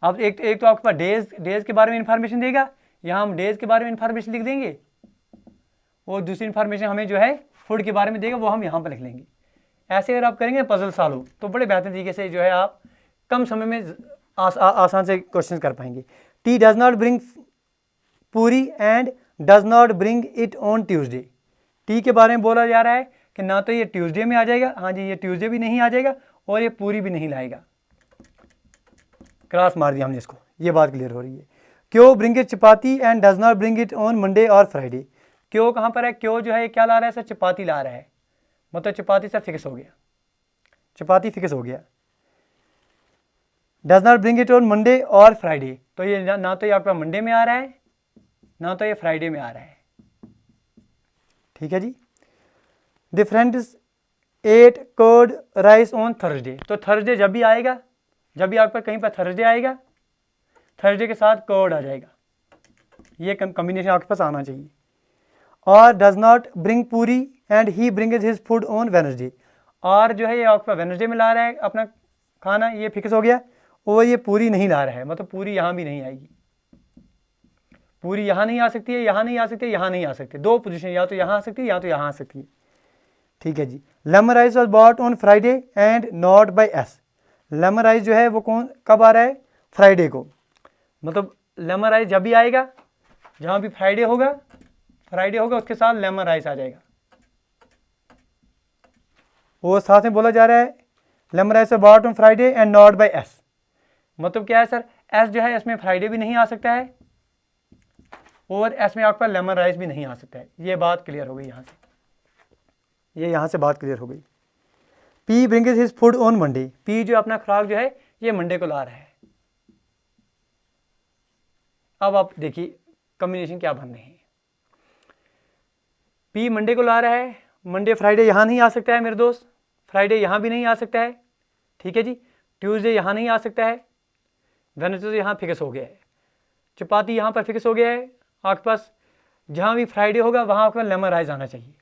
अब एक तो आपके पास डेज के बारे में इंफॉर्मेशन देगा, यहाँ हम डेज के बारे में इंफॉर्मेशन लिख देंगे, और दूसरी इंफॉर्मेशन हमें जो है फूड के बारे में देगा वो हम यहाँ पर लिख लेंगे। ऐसे अगर आप करेंगे पजल सॉल्व तो बड़े बेहतर तरीके से जो है आप कम समय में आसान से क्वेश्चन कर पाएंगे। टी डज नॉट ब्रिंग पूरी and does not bring it on Tuesday. T के बारे में बोला जा रहा है कि ना तो ये ट्यूसडे में आ जाएगा, हाँ जी ये ट्यूसडे भी नहीं आ जाएगा, और ये पूरी भी नहीं लाएगा। क्रॉस मार दिया हमने इसको, ये बात क्लियर हो रही है। क्यों bring it chapati and does not bring it on Monday और फ्राइडे। क्यों कहाँ पर है, क्यों जो है क्या ला रहा है सर, चपाती ला रहा है, मतलब चपाती सर फिक्स हो गया, चपाती फिक्स हो गया। Does not bring it on Monday और फ्राइडे, तो ये ना तो ये आपका मंडे में आ रहा है ना तो ये फ्राइडे में आ रहा है। ठीक है जी। The friends ate curd rice on Thursday, तो थर्सडे जब भी आएगा, जब भी आपका कहीं पर थर्सडे आएगा, थर्सडे के साथ कर्ड आ जाएगा, ये कॉम्बिनेशन आपके पास आना चाहिए। और डज नॉट ब्रिंग पूरी and he brings his food on Wednesday, और जो है ये आपका वेडनेसडे में ला रहा है अपना खाना, ये फिक्स हो गया, और ये पूरी नहीं ला रहा है, मतलब पूरी यहाँ भी नहीं आएगी, पूरी यहाँ नहीं आ सकती है, यहाँ नहीं आ सकती है, यहाँ नहीं आ सकती, 2 पोजीशन, या तो यहाँ आ सकती है या तो यहाँ आ सकती है। ठीक है जी। Lemon rice was bought on Friday and not by S, lemon rice जो है वो कब आ रहा है, फ्राइडे को, मतलब लेमन राइस जब भी आएगा, जहाँ भी फ्राइडे होगा उसके साथ लेमन राइस आ जाएगा। वो साथ में बोला जा रहा है lemon rice bought on Friday and not by S, मतलब क्या है सर, एस जो है इसमें फ्राइडे भी नहीं आ सकता है, और एस में आपका लेमन राइस भी नहीं आ सकता है। ये बात क्लियर हो गई यहाँ से, ये यहाँ से बात क्लियर हो गई। P brings his food on Monday, P जो अपना खुराक जो है ये मंडे को ला रहा है। अब आप देखिए कॉम्बिनेशन क्या बन रहे हैं। पी मंडे को ला रहा है, मंडे फ्राइडे यहाँ नहीं आ सकता है मेरे दोस्त, फ्राइडे यहाँ भी नहीं आ सकता है। ठीक है जी। ट्यूसडे यहाँ नहीं आ सकता है, वेडनेसडे यहाँ फिक्स हो गया है, चपाती यहाँ पर फिक्स हो गया है। आपके पास जहाँ भी फ्राइडे होगा वहाँ आपका लेमन राइस आना चाहिए।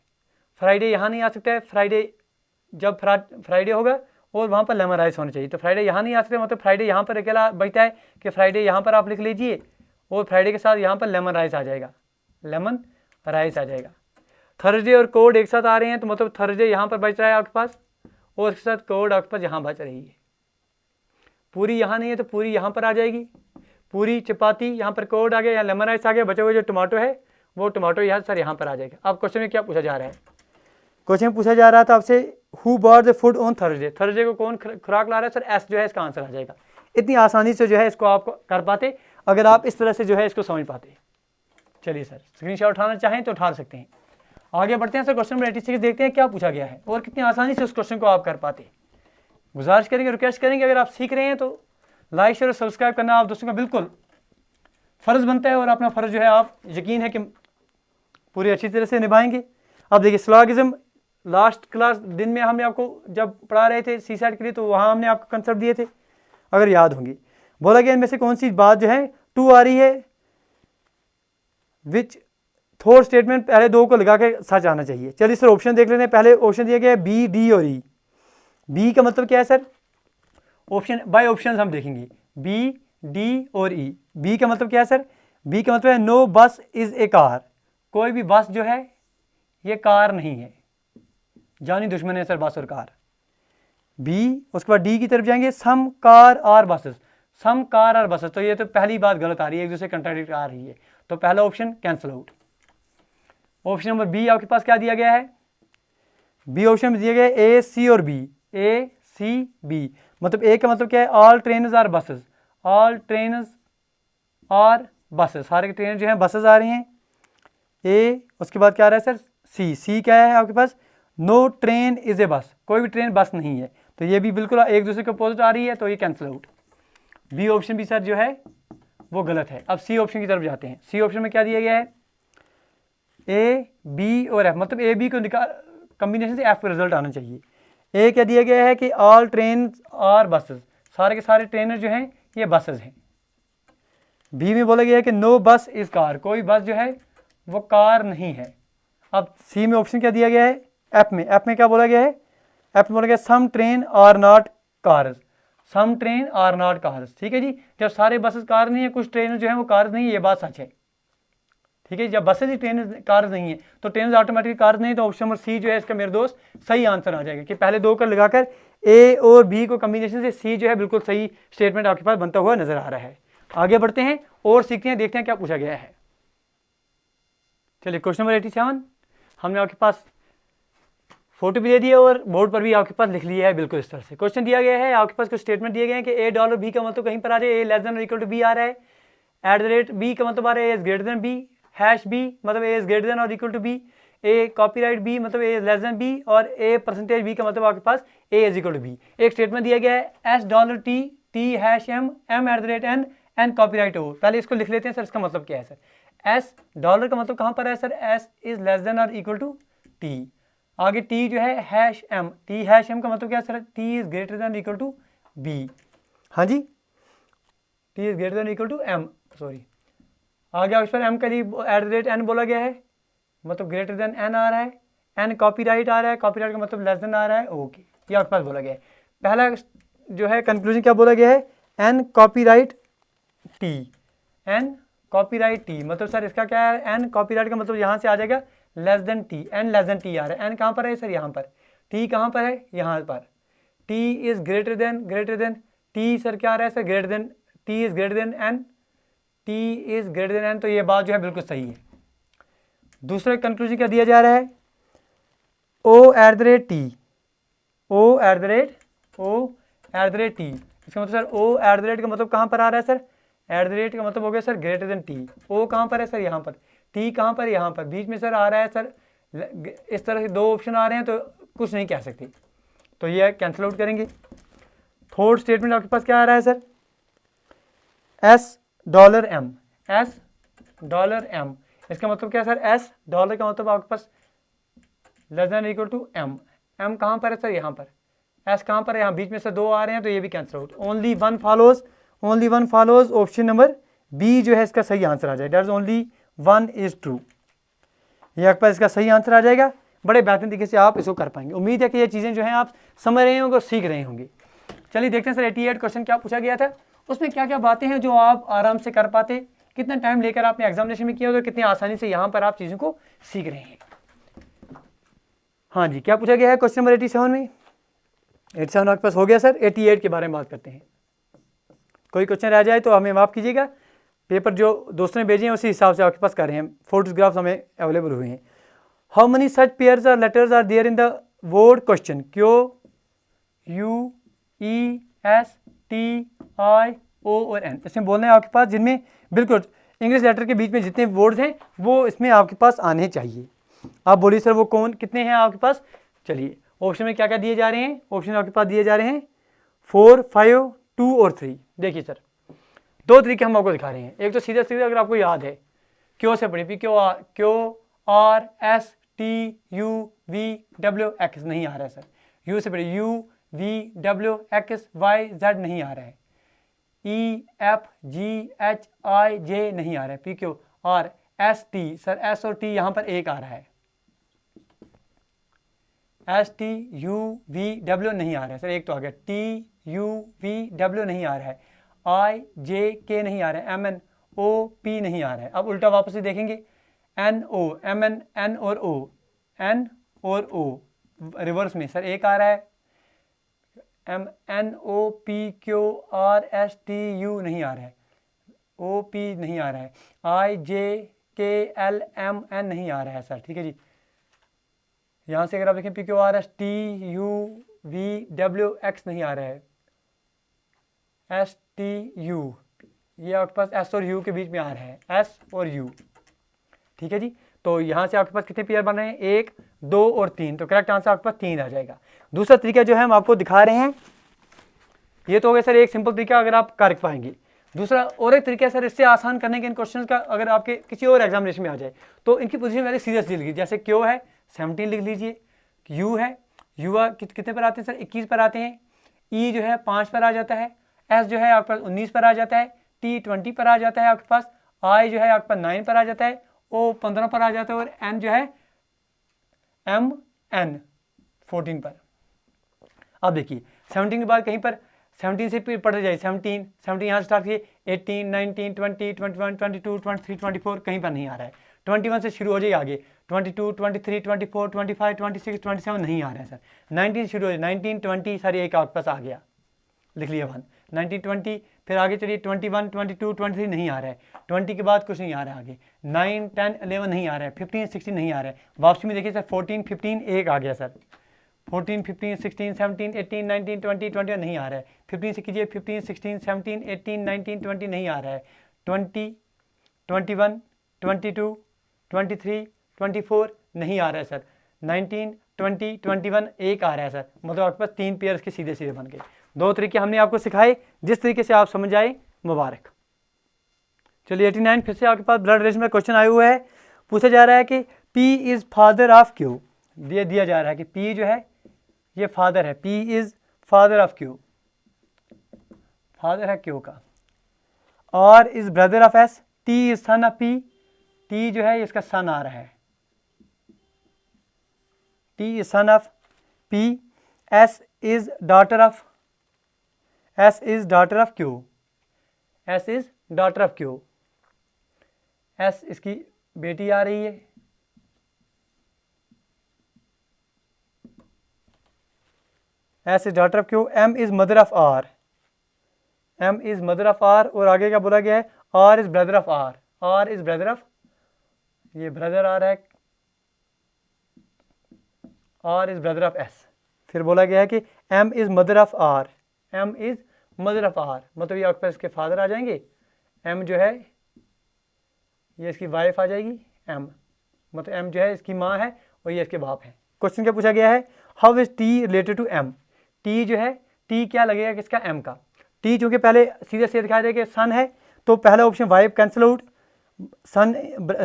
फ्राइडे यहाँ नहीं आ सकता है, फ्राइडे जब फ्राइडे होगा और वहाँ पर लेमन राइस होना चाहिए, तो फ्राइडे यहाँ नहीं आ सकता, मतलब फ्राइडे यहाँ पर अकेला बचता है कि फ्राइडे यहाँ पर आप लिख लीजिए, और फ्राइडे के साथ यहाँ पर लेमन राइस आ जाएगा, लेमन राइस आ जाएगा। थर्सडे और कोड एक साथ आ रहे हैं, तो मतलब थर्सडे यहाँ पर बच रहा है आपके पास, और उसके साथ कोड आपके पास यहाँ बच रही है। पूरी यहाँ नहीं है तो पूरी यहाँ पर आ जाएगी, पूरी चपाती यहाँ पर कोड आ गया, यहाँ लेमन राइस आ गया, बचे हुए जो टमाटो है वो टमाटो यहाँ सर यहाँ पर आ जाएगा। अब क्वेश्चन में क्या पूछा जा रहा है, क्वेश्चन पूछा जा रहा था आपसे who bought the food on Thursday, Thursday को कौन खुराक ला रहा है सर, एस जो है इसका आंसर आ जाएगा। इतनी आसानी से जो है इसको आप कर पाते अगर आप इस तरह से जो है इसको समझ पाते। चलिए सर स्क्रीनशॉट उठाना चाहें तो उठा सकते हैं। आगे बढ़ते हैं सर, क्वेश्चन नंबर 86 देखते हैं क्या पूछा गया है और कितनी आसानी से उस क्वेश्चन को आप कर पाते। गुजारिश करेंगे, रिक्वेस्ट करेंगे, अगर आप सीख रहे हैं तो लाइक शेयर और सब्सक्राइब करना आप दोस्तों का बिल्कुल फ़र्ज़ बनता है, और अपना फ़र्ज़ जो है आप यकीन है कि पूरी अच्छी तरह से निभाएंगे। अब देखिए सिलोगिज्म लास्ट क्लास दिन में हमने आपको जब पढ़ा रहे थे सी सेट के लिए, तो वहाँ हमने आपको कंसेप्ट दिए थे, अगर याद होंगे। बोला गया इनमें से कौन सी बात जो है टू आ रही है, विच थोर स्टेटमेंट पहले दो को लगा के सच आना चाहिए। चलिए सर ऑप्शन देख लेते हैं। पहले ऑप्शन दिया गया है बी, डी और ई। बी का मतलब क्या है सर? ऑप्शन बाय ऑप्शन हम देखेंगे, बी, डी और ई। बी का मतलब क्या है सर? बी का मतलब है नो बस इज ए कार, कोई भी बस जो है ये कार नहीं है, जानी दुश्मन है सर बस और कार। बी, उसके बाद डी की तरफ जाएंगे, some car are buses, some car are buses, तो ये तो पहली बात गलत आ रही है, एक दूसरे कंट्राडिक्ट आ रही है, तो पहला option cancel out. Option number B आपके पास क्या दिया गया है? बी ऑप्शन में दिया गया है ए, सी और बी, ए, सी, बी। मतलब ए का मतलब क्या है? All trains are buses, all trains are buses, सारे ट्रेन जो हैं बसेस आ रही हैं। ए, उसके बाद क्या आ रहा है सर? सी। सी क्या है आपके पास? नो ट्रेन इज ए बस, कोई भी ट्रेन बस नहीं है, तो ये भी बिल्कुल एक दूसरे के अपोजिट आ रही है, तो ये कैंसिल आउट। बी ऑप्शन भी सर जो है वो गलत है। अब सी ऑप्शन की तरफ जाते हैं। सी ऑप्शन में क्या दिया गया है? ए, बी और एफ, मतलब ए बी को कॉम्बिनेशन से एफ का रिजल्ट आना चाहिए। ए क्या दिया गया है कि ऑल ट्रेन आर बसेस, सारे के सारे ट्रेनर जो हैं ये बसेस हैं। बी में बोला गया है कि नो बस इज कार, कोई बस जो है वो कार नहीं है। अब सी में ऑप्शन क्या दिया गया है? एफ में क्या बोला गया है? एफ में बोला गया some train are not cars, some train are not cars. ठीक है जी, जब सारे बसेस कार नहीं है, कुछ ट्रेन जो है वो कार्स नहीं है, ये बात सच है। ठीक है, जब बसेस ही ट्रेन कार्स नहीं है तो ट्रेन ऑटोमेटिक कार्स नहीं, तो ऑप्शन नंबर सी जो है इसका मेरे दोस्त सही आंसर आ जाएगा कि पहले दो कर लगाकर ए और बी को कॉम्बिनेशन से सी जो है बिल्कुल सही स्टेटमेंट आपके पास बनता हुआ नजर आ रहा है। आगे बढ़ते हैं और सीखते हैं, देखते हैं क्या पूछा गया है। चलिए क्वेश्चन नंबर 87 हमने आपके पास फोटो भी दे दिया और बोर्ड पर भी आपके पास लिख लिया है बिल्कुल इस तरह से। क्वेश्चन दिया गया है, आपके पास कुछ स्टेटमेंट दिए गए हैं कि ए डॉलर बी का मतलब कहीं पर आ जाए, ए लेस देन और इक्वल टू बी आ रहा है, एट द रेट बी का मतलब आ रहा है A is greater than B, hash B मतलब ए इज ग्रेटर देन और equal to B, A copyright B मतलब A is less than B, और ए परसेंटेज बी का मतलब आपके पास A is equal to B. एक स्टेटमेंट दिया गया है S dollar T, T hash M, M at the rate N, N copyright O. पहले इसको लिख लेते हैं सर, इसका मतलब क्या है सर? एस डॉलर का मतलब कहाँ पर है sir? S is less than और इक्वल टू टी। आगे टी जो है hash M, T hash M का मतलब क्या है sir? T is greater than equal to B. हाँ जी, T is greater than equal to M, sorry आगे उस पर एम का एट द रेट एन बोला गया है, मतलब ग्रेटर देन एन आ रहा है, एन कॉपीराइट आ रहा है, कॉपीराइट का मतलब लेस देन आ रहा है, ओके ये आपके पास बोला गया है। पहला जो है कंक्लूजन क्या बोला गया है? N copyright T, N copyright T मतलब सर इसका क्या है? एन कॉपीराइट का मतलब यहाँ से आ जाएगा less than T, N less than T आ रहा है। एन कहाँ पर है सर? यहाँ पर। टी कहाँ पर है? यहाँ पर। T is greater than T sir क्या आ रहा है sir? Greater than, T is greater than N, T is greater than N, तो ये बात जो है बिल्कुल सही है। दूसरा कंक्लूजन क्या दिया जा रहा है? O at the rate T, O at the rate T, इसका मतलब sir O at the rate का मतलब कहाँ पर आ रहा है सर? एट द रेट का मतलब हो गया सर ग्रेटर देन टी। ओ कहाँ पर है सर? यहाँ पर। टी कहाँ पर? यहाँ पर। बीच में सर आ रहा है सर, इस तरह से दो ऑप्शन आ रहे हैं तो कुछ नहीं कह सकते, तो ये कैंसिल आउट करेंगे। थर्ड स्टेटमेंट आपके पास क्या आ रहा है sir? S dollar M, S dollar M, इसका मतलब क्या है सर? एस डॉलर का मतलब आपके पास less than equal to M, M कहाँ पर है सर? यहाँ पर। एस कहाँ पर है? यहाँ। बीच में से दो आ रहे हैं तो ये भी cancel out. Only one follows, option number B जो है इसका सही आंसर आ जाएगा। That is only one is true, ये आपके पास इसका सही आंसर आ जाएगा। बड़े बेहतरीन तरीके से आप इसको कर पाएंगे। उम्मीद है कि ये चीज़ें जो हैं आप समझ रहे होंगे और सीख रहे होंगे। चलिए देखते हैं सर 88 क्वेश्चन क्या पूछा गया था, उसमें क्या क्या बातें हैं जो आप आराम से कर पाते, कितना टाइम लेकर आपने एग्जामिनेशन में किया और कितनी आसानी से यहाँ पर आप चीज़ों को सीख रहे हैं। हाँ जी, क्या पूछा गया है क्वेश्चन नंबर 87 में? 87 आपके पास हो गया सर। 88 के बारे में बात करते हैं। कोई क्वेश्चन रह जाए तो हमें माफ़ कीजिएगा, पेपर जो दोस्तों ने भेजे हैं उसी हिसाब से आपके पास कर रहे हैं। फोटोग्राफ्स हमें अवेलेबल हुए हैं। हाउ मनी सच पेयर्स और letters are there in the word question? Q U E S T I O और एन, इसमें बोलना है आपके पास जिनमें बिल्कुल इंग्लिश लेटर के बीच में जितने वर्ड्स हैं वो इसमें आपके पास आने चाहिए। आप बोलिए सर वो कौन कितने हैं आपके पास? चलिए ऑप्शन में क्या क्या दिए जा रहे हैं? ऑप्शन आपके पास दिए जा रहे हैं 4, 5, 2 और 3। देखिए सर दो तरीके हम आपको दिखा रहे हैं। एक तो सीधा सीधा अगर आपको याद है क्यों से पढ़ी, क्यू आर एस TUVWX नहीं आ रहा है सर। U से पहले UVWXYZ नहीं आ रहा है। EFGHIJ नहीं आ रहा है। PQR ST सर S और T यहाँ पर एक आ रहा है। STUVW नहीं आ रहा है सर, एक तो आ गया। TUVW नहीं आ रहा है। IJK नहीं आ रहा है। MNOP नहीं आ रहा है। अब उल्टा वापस से देखेंगे, NO MN N और O N और O रिवर्स में सर एक आ रहा है। MNOPQRSTU नहीं आ रहा है। OP नहीं आ रहा है। IJKLMN नहीं आ रहा है सर, ठीक है जी। यहाँ से अगर आप देखें PQRSTUVWX नहीं आ रहा है। STU ये आपके पास S और U के बीच में आ रहा है, S और U, ठीक है जी। तो यहाँ से आपके पास कितने पेयर बन रहे हैं, 1 2 और 3, तो करेक्ट आंसर आपके पास 3 आ जाएगा। दूसरा तरीका जो है हम आपको दिखा रहे हैं, ये तो हो गया सर एक सिंपल तरीका अगर आप कर पाएंगे। दूसरा और एक तरीका सर इससे आसान करने के इन क्वेश्चन का, अगर आपके किसी और एग्जामिनेशन में आ जाए तो इनकी पोजीशन पहले सीरियसली लिखिए। जैसे क्यू है 17 लिख लीजिए, यू है युवा कितने पर आते हैं सर, 21 पर आते हैं। ई जो है 5 पर आ जाता है। एस जो है आपके पास 19 पर आ जाता है। टी 20 पर आ जाता है आपके पास। आई जो है आपके पास 9 पर आ जाता है। ओ 15 पर आ जाता है। और एन जो है एम एन 14 पर। अब देखिए 17 के बाद कहीं पर 17 से पढ़ते जाइए, 17 यहाँ से स्टार्ट किए, 18 19 20 21 22 23 24 कहीं पर नहीं आ रहा है। 21 से शुरू हो जाइए आगे, 22 23 24 25 26 27 नहीं आ रहा है सर। 19 से शुरू हो जाए, 19 20 सारी एक आपके पास आ गया, लिख लिया 1 19 20, फिर आगे चलिए 21 22 23 नहीं आ रहा है। 20 के बाद कुछ नहीं आ रहा है आगे, 9 10 11 नहीं आ रहा है, 15 16 नहीं आ रहा है। वापसी में देखिए सर 14 15 एक आ गया सर, 14 15 16 17 18 19 20 21 नहीं आ रहा है। 15 से कीजिए, 15 16 17 18 19 20 नहीं आ रहा है। 20 21 22 23 24 नहीं आ रहा है सर। 19 20 21 एक आ रहा है सर। मतलब आपके पास 3 पेयर के सीधे सीधे बन गए। 2 तरीके हमने आपको सिखाए, जिस तरीके से आप समझ आए मुबारक। चलिए 89 फिर से आपके पास ब्लड रिलेशन में क्वेश्चन आया हुआ है। पूछा जा रहा है कि P is father of Q। दिया जा रहा है कि P जो है ये फादर है, P is father of Q, father है Q का। और is brother of S, T is son of P, T जो है इसका सन आ रहा है, T is son of P, S is daughter of Q, S is daughter of Q, S इसकी बेटी आ रही है, S is daughter of Q, M is mother of R, M is mother of R। और आगे क्या बोला गया है, R is brother of R, R is brother of, ये ब्रदर आ रहा है, R is brother of S। फिर बोला गया है कि M is mother of R, M is mother of R, मतलब ये आपके पास इसके फादर आ जाएंगे। M जो है ये इसकी वाइफ आ जाएगी, M मतलब M जो है इसकी माँ है और ये इसके बाप है। क्वेश्चन क्या पूछा गया है, how is T related to M। T जो है, T क्या लगेगा किसका, M का। T चूँकि पहले सीधे सीधे दिखाई दे कि सन है, तो पहला option wife cancel out, son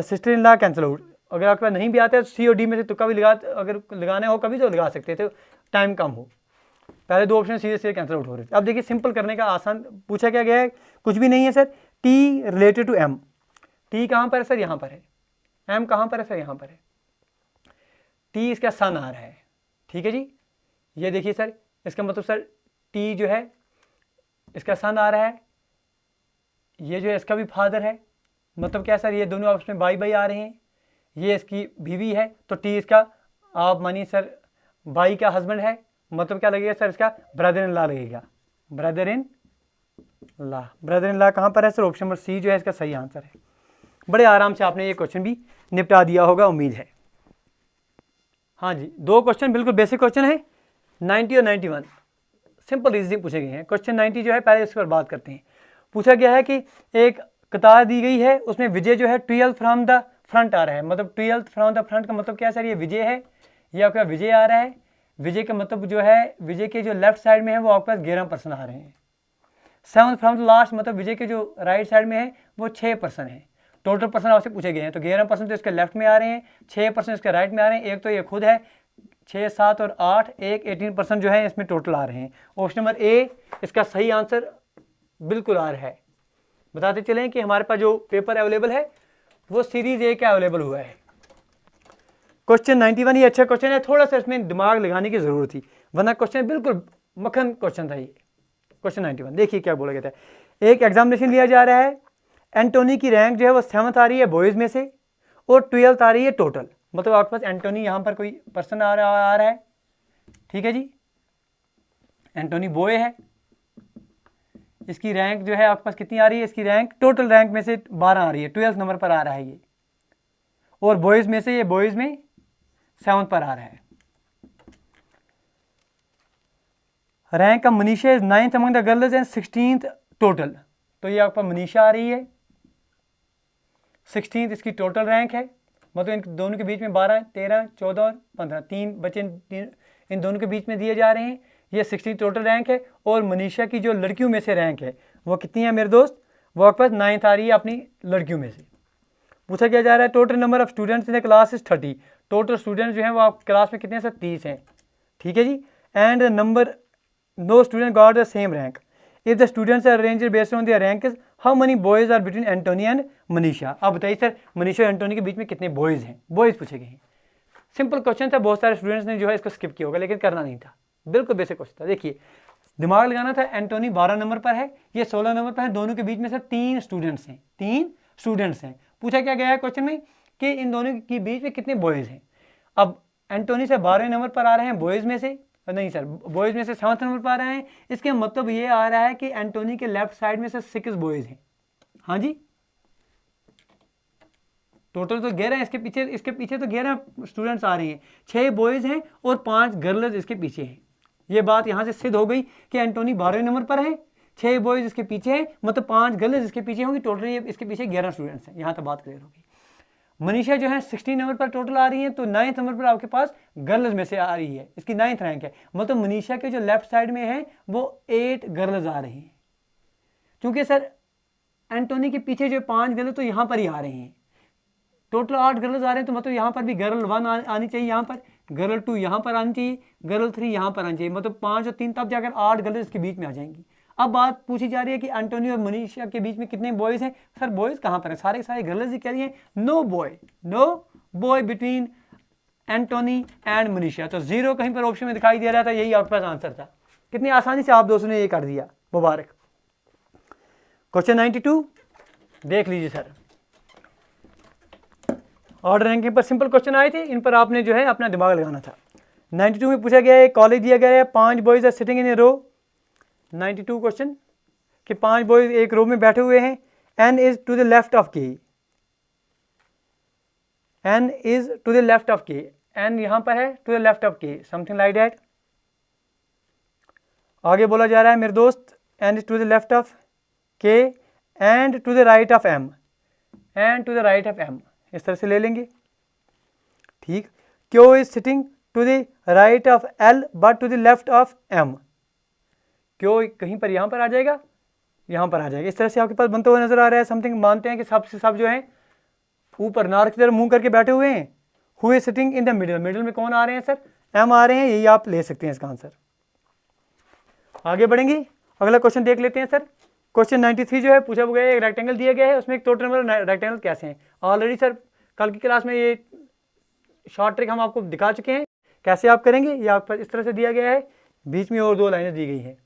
sister in law cancel out. अगर आपके पास नहीं भी आता है तो C और D में से तुक्का भी लगा, अगर लगाना हो कभी तो लगा सकते थे, टाइम कम हो। पहले 2 ऑप्शन सीधे सीधे कैंसिल आउट हो रहे थे। अब देखिए सिंपल करने का आसान पूछा क्या गया है, कुछ भी नहीं है sir. T related to M, T कहाँ पर है सर, यहाँ पर है। M कहाँ पर है सर, यहाँ पर है। T इसका सन आ रहा है, ठीक है जी। ये देखिए सर, इसका मतलब सर T जो है इसका सन आ रहा है, ये जो है इसका भी फादर है, मतलब क्या सर ये दोनों आपस में बाई बाई आ रहे हैं। ये इसकी बीवी है, तो T इसका आप मानिए सर बाई का हस्बैंड है, मतलब क्या लगेगा सर इसका ब्रदर इन लॉ लगेगा, brother in law. Brother in law कहाँ पर है सर, ऑप्शन नंबर C जो है इसका सही आंसर है। बड़े आराम से आपने ये क्वेश्चन भी निपटा दिया होगा, उम्मीद है। हाँ जी, 2 क्वेश्चन बिल्कुल बेसिक क्वेश्चन है, 90 और 91 सिंपल रीजनिंग पूछे गए हैं। क्वेश्चन 90 जो है पहले इस पर बात करते हैं। पूछा गया है कि एक कतार दी गई है, उसमें विजय जो है 12 फ्रॉम द फ्रंट आ रहा है, मतलब 12 फ्रॉम द फ्रंट का मतलब क्या है सर, ये विजय है, ये आपका विजय आ रहा है। विजय का मतलब जो है विजय के जो लेफ्ट साइड में है वो आपके पास 11% आ रहे हैं। 7 फ्रॉम द लास्ट मतलब विजय के जो राइट साइड में है वो 6% है। टोटल पर्सन आपसे पूछे गए हैं, तो 11% तो इसके लेफ्ट में आ रहे हैं, 6% इसके राइट में आ रहे हैं, एक तो ये खुद है 6, 7 और 8, एक 18% जो है इसमें टोटल आ रहे हैं। ऑप्शन नंबर ए इसका सही आंसर बिल्कुल आ रहा है। बताते चलें कि हमारे पास जो पेपर अवेलेबल है वो सीरीज ए का अवेलेबल हुआ है। क्वेश्चन 91 ये अच्छा क्वेश्चन है, थोड़ा सा इसमें दिमाग लगाने की जरूरत थी, वरना क्वेश्चन बिल्कुल मक्खन क्वेश्चन था ये। क्वेश्चन 91 देखिए क्या बोला गया था। एक एग्जामिनेशन लिया जा रहा है, एंटोनी की रैंक जो है वो 7th आ रही है बॉयज़ में से और 12th आ रही है टोटल। मतलब आपके पास एंटोनी यहाँ पर कोई पर्सन आ रहा है, ठीक है जी, एंटोनी बॉय है, इसकी रैंक जो है आपके पास कितनी आ रही है, इसकी रैंक टोटल रैंक में से 12 आ रही है, 12th नंबर पर आ रहा है ये, और बॉयज़ में से ये बॉयज़ में 7th पर आ रहा है। Rank of Manisha is 9th among the girls and 16th total, तो ये आपका मनीषा आ रही है, 16th इसकी टोटल रैंक है। मतलब इन दोनों के बीच में 12, 13, 14 और 15 तीन बच्चे इन दोनों के बीच में दिए जा रहे हैं। ये 16 टोटल रैंक है, और मनीषा की जो लड़कियों में से रैंक है वो कितनी है मेरे दोस्त, वो आपके पास 9th आ रही है अपनी लड़कियों में से। पूछा क्या जा रहा है, total number of students in the class is 30, total students जो हैं वो आप क्लास में कितने हैं सर, 30 हैं, ठीक है जी। And number no student got the same rank, if the students are arranged based on their ranks, how many boys are between Antony and Manisha. अब बताइए सर मनीषा और एंटोनी के बीच में कितने बॉयज़ हैं, बॉयज़ पूछे गए हैं। सिंपल क्वेश्चन था, बहुत सारे स्टूडेंट्स ने जो है इसको स्किप किया होगा, लेकिन करना नहीं था, बिल्कुल बेसिक क्वेश्चन था। देखिए दिमाग लगाना था, एंटोनी 12 नंबर पर है, ये 16 नंबर पर है, दोनों के बीच में सर 3 स्टूडेंट्स हैं, 3 स्टूडेंट्स हैं। पूछा क्या गया है क्वेश्चन में कि इन दोनों के बीच में कितने बॉयज़ हैं। अब एंटोनी से 12वें नंबर पर आ रहे हैं बॉयज़ में से, नहीं सर बॉयज़ में से 7th नंबर पर आ रहे हैं, इसके मतलब ये आ रहा है कि एंटोनी के लेफ्ट साइड में से 6 बॉयज़ हैं। हाँ जी, टोटल तो 11 है, इसके पीछे तो 11 स्टूडेंट्स आ रहे हैं, 6 बॉयज़ हैं और 5 गर्ल्स इसके पीछे हैं। ये बात यहाँ से सिद्ध हो गई कि एंटोनी 12वें नंबर पर है, 6 बॉयज़ इसके पीछे हैं, मतलब 5 गर्ल्स इसके पीछे होंगी, टोटल ये इसके पीछे 11 स्टूडेंट्स हैं। यहाँ तक बात क्लियर होगी। मनीषा जो है 16 नंबर पर टोटल आ रही है, तो 9th नंबर पर आपके पास गर्ल्स में से आ रही है, इसकी 9th रैंक है, मतलब मनीषा के जो लेफ्ट साइड में है वो 8 गर्ल्स आ रही हैं। क्योंकि सर एंटोनी के पीछे जो 5 गर्ल्स तो यहाँ पर ही आ रहे हैं, टोटल 8 गर्ल्स आ रहे हैं, तो मतलब यहाँ पर भी गर्ल 1 आनी चाहिए, यहाँ पर गर्ल 2 यहाँ पर आनी चाहिए, गर्ल 3 यहाँ पर आनी चाहिए, मतलब 5 और 3 तब जाकर 8 गर्ल्स इसके बीच में आ जाएंगी। अब बात पूछी जा रही है कि एंटोनी और मनीषा के बीच में कितने बॉयज़ हैं। सर बॉयज़ कहाँ पर हैं, सारे गर्ल्स ही कह रही हैं, no boy between Antony and Manisha, तो 0 कहीं पर ऑप्शन में दिखाई दे रहा था, यही आपके पास आंसर था। कितनी आसानी से आप दोस्तों ने ये कर दिया, मुबारक। क्वेश्चन 92 देख लीजिए सर, ऑर्डर रैंकिंग पर सिंपल क्वेश्चन आए थे, इन पर आपने जो है अपना दिमाग लगाना था। 92 में पूछा गया है, कॉलेज दिया गया है, 5 boys are sitting in a row. 92 question कि 5 बॉयज़ एक रो में बैठे हुए हैं, N is to the left of K, N is to the left of K, N यहाँ पर है to the left of K, something like that. आगे बोला जा रहा है मेरे दोस्त, N is to the left of K and to the right of M, and to the right of M, इस तरह से ले लेंगे, ठीक। Q is sitting to the right of L but to the left of M, क्यों कहीं पर यहाँ पर आ जाएगा, यहाँ पर आ जाएगा, इस तरह से आपके पास बनता हुआ नजर आ रहा है। समथिंग मानते हैं कि सब से सब जो है ऊपर नॉर्थ की तरफ मुंह करके बैठे हुए हैं। Who is sitting in the middle, middle में कौन आ रहे हैं सर, एम आ रहे हैं, यही आप ले सकते हैं इसका आंसर। आगे बढ़ेंगे, अगला क्वेश्चन देख लेते हैं सर। क्वेश्चन 93 जो है पूछा गया है, एक रेक्टेंगल दिया गया है, उसमें एक टोटल नंबर रेक्टेंगल कैसे हैं। ऑलरेडी सर कल की क्लास में ये शॉर्ट ट्रिक हम आपको दिखा चुके हैं, कैसे आप करेंगे। ये आप इस तरह से दिया गया है, बीच में और 2 लाइनें दी गई हैं।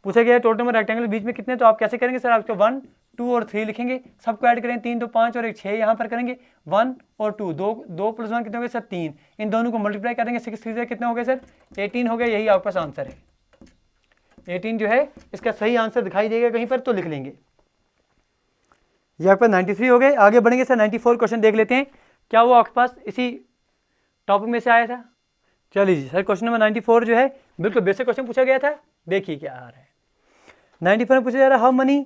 पूछा गया है टोटल नंबर रेक्टेंगल बीच में कितने, तो आप कैसे करेंगे सर, आपको 1, 2 और 3 लिखेंगे, सबको ऐड करेंगे, 3 तो 5 और 1 6 यहाँ पर करेंगे, 1 और 2, 2 + 1 कितने हो गए सर 3, इन दोनों को मल्टीप्लाई करेंगे, 6 3 से कितने हो गए सर 18 हो गए, यही आपके पास आंसर है। 18 जो है इसका सही आंसर दिखाई देगा कहीं पर तो लिख लेंगे। ये आपके पास 93 हो गए। आगे बढ़ेंगे सर, 94 क्वेश्चन देख लेते हैं, क्या वो आपके पास इसी टॉपिक में से आया था। चलिए जी सर, क्वेश्चन नंबर 94 जो है बिल्कुल बेसिक क्वेश्चन पूछा गया था, देखिए क्या आ रहा है। 94 में पूछा जा रहा है, how many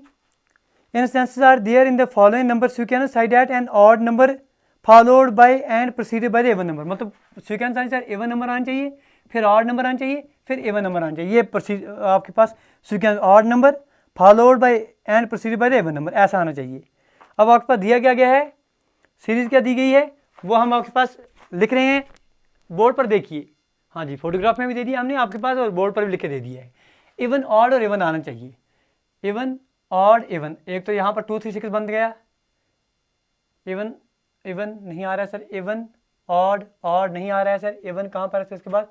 instances are there in the following number sequence side at an odd number followed by and proceeded by the even number. मतलब सीक्वेंस आने सर एवन नंबर आना चाहिए, फिर ऑड नंबर आना चाहिए, फिर एवन नंबर आना चाहिए। ये आपके पास sequence odd number followed by and proceeded by the even number ऐसा आना चाहिए। अब आपके पास दिया क्या गया है, सीरीज़ क्या दी गई है वो हम आपके पास लिख रहे हैं, बोर्ड पर देखिए। हाँ जी, फोटोग्राफ में भी दे दिया हमने आपके पास और बोर्ड पर भी लिख के दे दिया है। इवन ऑड और इवन आना चाहिए, इवन ऑड इवन। एक तो यहाँ पर 2 3 6 बन गया, इवन इवन नहीं आ रहा है सर, इवन ऑड ऑड नहीं आ रहा है सर, इवन कहाँ पर है सर, इसके बाद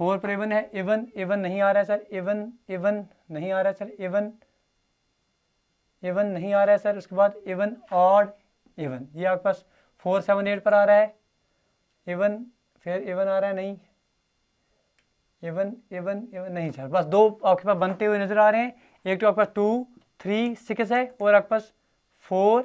4 पर इवन है, इवन इवन नहीं आ रहा है सर, इवन इवन नहीं आ रहा है सर, इवन इवन नहीं आ रहा है सर, उसके बाद इवन ऑड इवन, ये आपके पास 4 7 8 पर आ रहा है, इवन फिर इवन आ रहा है नहीं, इवन इवन इवन नहीं सर, बस 2 आपके पास बनते हुए नजर आ रहे हैं। एक तो आपके पास 2 3 6 है और आपके पास 4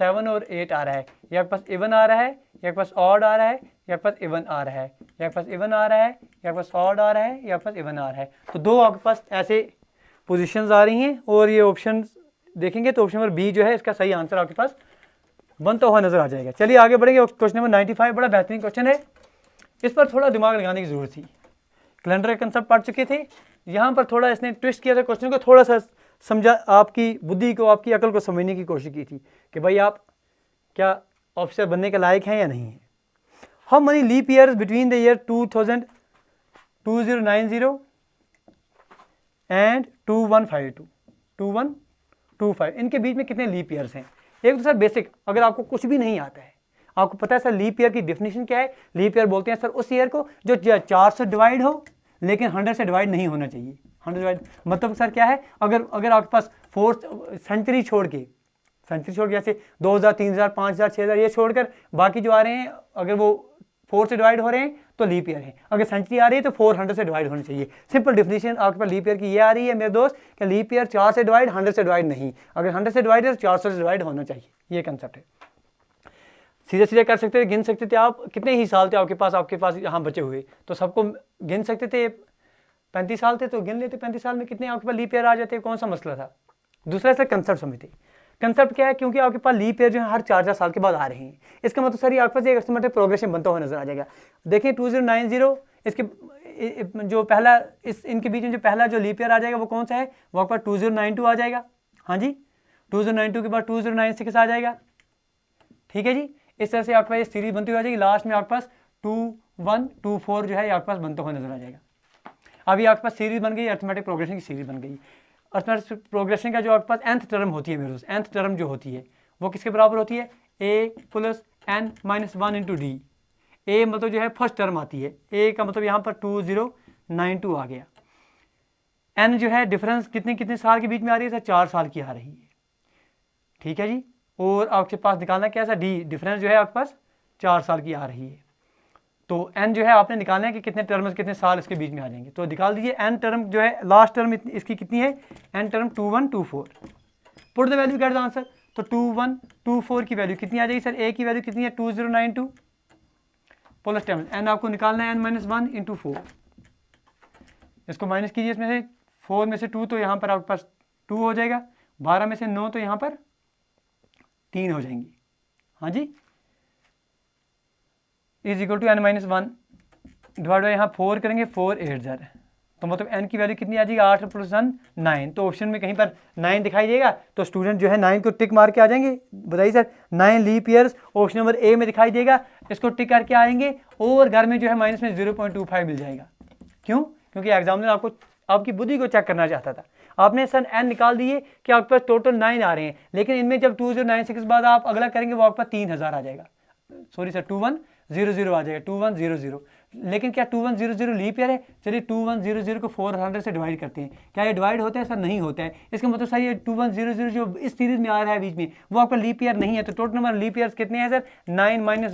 7 और 8 आ रहा है, ये आपके पास इवन आ रहा है, ये आपके पास ऑड आ रहा है, ये आपके पास इवन आ रहा है, ये आपके पास इवन आ रहा है, ये आपके पास ऑड आ रहा है, ये आपके पास इवन आ रहा है। तो 2 आपके पास ऐसे पोजीशंस आ रही हैं और ये ऑप्शन देखेंगे तो ऑप्शन नंबर बी जो है इसका सही आंसर आपके पास बनता हुआ नजर आ जाएगा। चलिए आगे बढ़ेंगे। क्वेश्चन नंबर 95 बड़ा बेहतरीन क्वेश्चन है, इस पर थोड़ा दिमाग लगाने की जरूरत थी। कैलेंडर का कंसेप्ट पढ़ चुके थे, यहाँ पर थोड़ा इसने ट्विस्ट किया था क्वेश्चन को, थोड़ा सा समझा, आपकी बुद्धि को आपकी अकल को समझने की कोशिश की थी कि भाई आप क्या ऑफिसर बनने के लायक हैं या नहीं है। How many leap years between the year 2090 and 2125 इनके बीच में कितने लीप ईयर्स हैं। एक तो सर बेसिक, अगर आपको कुछ भी नहीं आता है, आपको पता है सर लीप ईयर की डेफिनेशन क्या है। लीप ईयर बोलते हैं सर उस ईयर को जो 4 से डिवाइड हो लेकिन 100 से डिवाइड नहीं होना चाहिए। 100 डिवाइड मतलब सर क्या है, अगर आपके पास 4 सेंचुरी छोड़ के जैसे 2000 3000 5000 6000 ये छोड़कर बाकी जो आ रहे हैं अगर वो 4 से डिवाइड हो रहे हैं तो लीप ईयर है। अगर सेंचुरी आ रही है तो 400 से डिवाइड होनी चाहिए। सिंपल डेफिनेशन आपके पास लीप ईयर की ये आ रही है मेरे दोस्त कि लीप ईयर 4 से डिवाइड 100 से डिवाइड नहीं, अगर 100 से डिवाइड है तो 400 से डिवाइड होना चाहिए। ये कंसेप्ट है। सीधे सीधे कर सकते थे, गिन सकते थे आप कितने ही साल थे आपके पास यहाँ बचे हुए, तो सबको गिन सकते थे। 35 साल थे तो गिन लेते 35 साल में कितने आपके पास लीप ईयर आ जाते, कौन सा मसला था। दूसरा सर कंसेप्ट समझते। कंसेप्ट क्या है, क्योंकि आपके पास लीप ईयर जो है हर 4 साल के बाद आ रहे हैं, इसका मतलब सर ये आपके पास एक एस्टिमेटेड प्रोग्रेशन बनता हुआ नजर आ जाएगा। देखिए 2090 इसके जो पहला इनके बीच में जो पहला जो लीप ईयर आ जाएगा वो कौन सा है, वो आपके पास 2092 आ जाएगा। हाँ जी, 2092 के बाद 2096 आ जाएगा। ठीक है जी, इस तरह से आपके पास ये सीरीज बनती हुई आ जाएगी। लास्ट में आपके पास 2124 जो है आपके पास बनता हुआ नजर आ जाएगा। अभी आपके पास सीरीज बन गई, अर्थमेटिक प्रोग्रेशन की सीरीज बन गई। अर्थमेटिक प्रोग्रेशन का जो आपके पास nth टर्म होती है मेरे दोस्त, nth टर्म जो होती है वो किसके बराबर होती है, a + n - 1 × d। a मतलब जो है फर्स्ट टर्म आती है, a का मतलब यहाँ पर 2092 आ गया। n जो है डिफरेंस कितने साल के बीच में आ रही है सर, 4 साल की आ रही है। ठीक है जी, और आपके पास निकालना क्या है, डी डिफरेंस जो है आपके पास 4 साल की आ रही है। तो n जो है आपने निकालना है कि कितने टर्म कितने साल इसके बीच में आ जाएंगे, तो निकाल दीजिए। n टर्म जो है लास्ट टर्म इसकी कितनी है, n term 2124। Put the value get the answer. तो 2124 की वैल्यू कितनी आ जाएगी सर, a की वैल्यू कितनी है 2092 प्लस टर्म n आपको निकालना है n - 1 × 4। इसको माइनस कीजिए, इसमें से 4 में से 2 तो यहाँ पर आपके पास 2 हो जाएगा, 12 में से 9 तो यहाँ पर 3 हो जाएंगी। हाँ जी, is equal to n - 1 divide by यहाँ 4 करेंगे, 4 8 ज़र, तो मतलब n की वैल्यू कितनी आ जाएगी 8 + 1 9। तो ऑप्शन में कहीं पर 9 दिखाई देगा तो स्टूडेंट जो है 9 को टिक मार के आ जाएंगे। बताइए sir 9 leap years option number A में दिखाई देगा, इसको टिक करके आएंगे और घर में जो है माइनस में 0.25 मिल जाएगा। क्यों, क्योंकि एग्जामिनर आपको आपकी बुद्धि को चेक करना चाहता था। आपने सर n निकाल दिए कि आपके पास टोटल 9 आ रहे हैं, लेकिन इनमें जब 2096 के बाद आप अगला करेंगे वो आपके पास 3000 आ जाएगा। सॉरी सर 2100 आ जाएगा, 2100। लेकिन क्या 2100 लीप ईयर है? चलिए 2100 को 400 से डिवाइड करते हैं। क्या ये डिवाइड होता है सर? नहीं होता है। इसका मतलब सर ये 2100 जो इस सीरीज में आ रहा है बीच में वो आपका लीप ईयर नहीं है। तो टोटल नंबर लीप ईयर्स कितने हैं सर? 9 - 1 =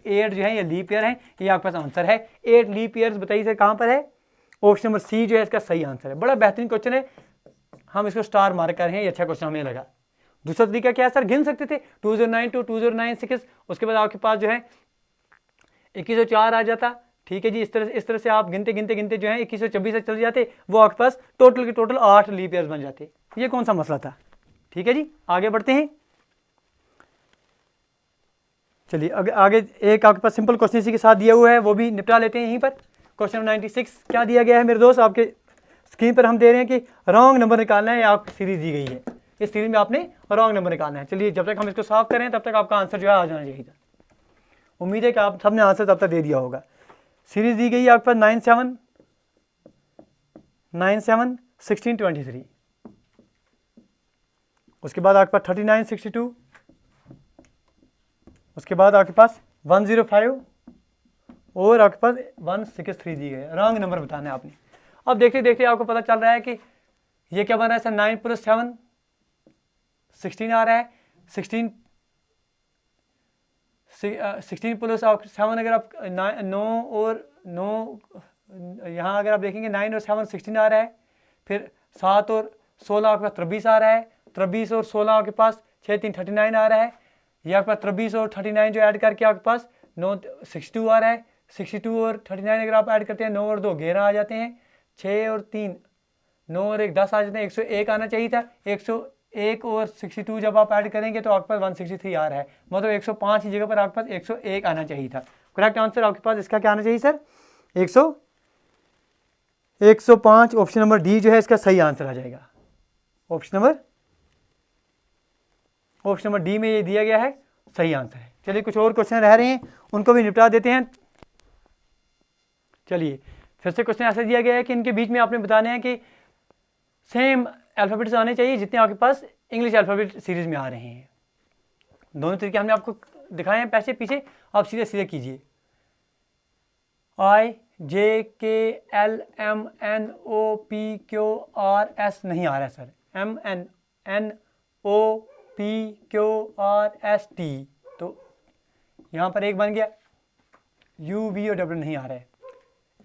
8 जो है ये लीप ईयर है। ये आपके पास आंसर है 8 लीप ईयर्स। बताइए सर कहाँ पर है? ऑप्शन नंबर सी जो है इसका सही आंसर है। बड़ा बेहतरीन क्वेश्चन है, हम इसको स्टार मार्क कर रहे हैं, ये अच्छा क्वेश्चन हमें लगा। दूसरा तरीका क्या है सर? गिन सकते थे 2009 to 2096, उसके बाद आपके पास जो है 2104 आ जाता। ठीक है जी, इस तरह से आप गिनते गिनते जो है 2124 से चले जाते, वो आपके पास टोटल के टोटल 8 लीप ईयर्स बन जाते। ये कौन सा मसला था? ठीक है जी, आगे बढ़ते हैं। चलिए आगे एक आपके पास सिंपल क्वेश्चन इसी के साथ दिया हुआ है, वो भी निपटा लेते हैं यहीं पर। क्वेश्चन 96 क्या दिया गया है मेरे दोस्त? आपके स्क्रीन पर हम दे रहे हैं कि रॉन्ग नंबर निकालना है, आपकी सीरीज दी गई है। इस सीरीज में आपने रॉन्ग नंबर निकालना है। चलिए जब तक हम इसको सॉल्व करें तब तक आपका आंसर जो है आ जाना चाहिए था। उम्मीद है कि आप सबने आंसर तब तक दे दिया होगा। सीरीज दी गई है आपके पास 9 7 9 7 16 23, उसके बाद आपके पास 39 62, उसके बाद आपके पास 105 और आपके पास 163 दी गई है। रॉन्ग नंबर बताना है आपने। अब देखते देखते आपको पता चल रहा है कि ये क्या बन रहा है सर, 9 + 7 16 आ रहा है। 16 + 7 अगर आप 9 और 9 यहाँ अगर आप देखेंगे 9 और 7 16 आ रहा है। फिर 7 और 16 आपके पास 23 आ रहा है। 23 और 16 आपके पास 6 3 39 आ रहा है। ये आपके पास 23 और 39 जो ऐड करके आपके पास 9 62 आ रहा है। 62 और 39 अगर आप ऐड करते हैं 9 और 2 11 आ जाते हैं। 6 और 3 9 और 1 10 आ जाते हैं। 101 आना चाहिए था। 101 और 62 जब आप ऐड करेंगे तो आपके पास 163 आ रहा है, मतलब 105 की जगह पर आपके पास 101 आना चाहिए था। करेक्ट आंसर आपके पास इसका क्या आना चाहिए सर, 105। ऑप्शन नंबर डी जो है इसका सही आंसर आ जाएगा। ऑप्शन नंबर डी में ये दिया गया है, सही आंसर है। चलिए कुछ और क्वेश्चन रह रहे हैं, उनको भी निपटा देते हैं। चलिए फिर से क्वेश्चन ऐसा दिया गया है कि इनके बीच में आपने बताना है कि सेम अल्फ़ाबेट्स आने चाहिए जितने आपके पास इंग्लिश अल्फ़ाबेट सीरीज में आ रहे हैं। दोनों तरीके हमने आपको दिखाए हैं पैसे पीछे, आप सीधे सीधे कीजिए। IJKLMNOPQRS नहीं आ रहा है सर, MNNOPQRST, तो यहाँ पर एक बन गया। UV और W नहीं आ रहा है।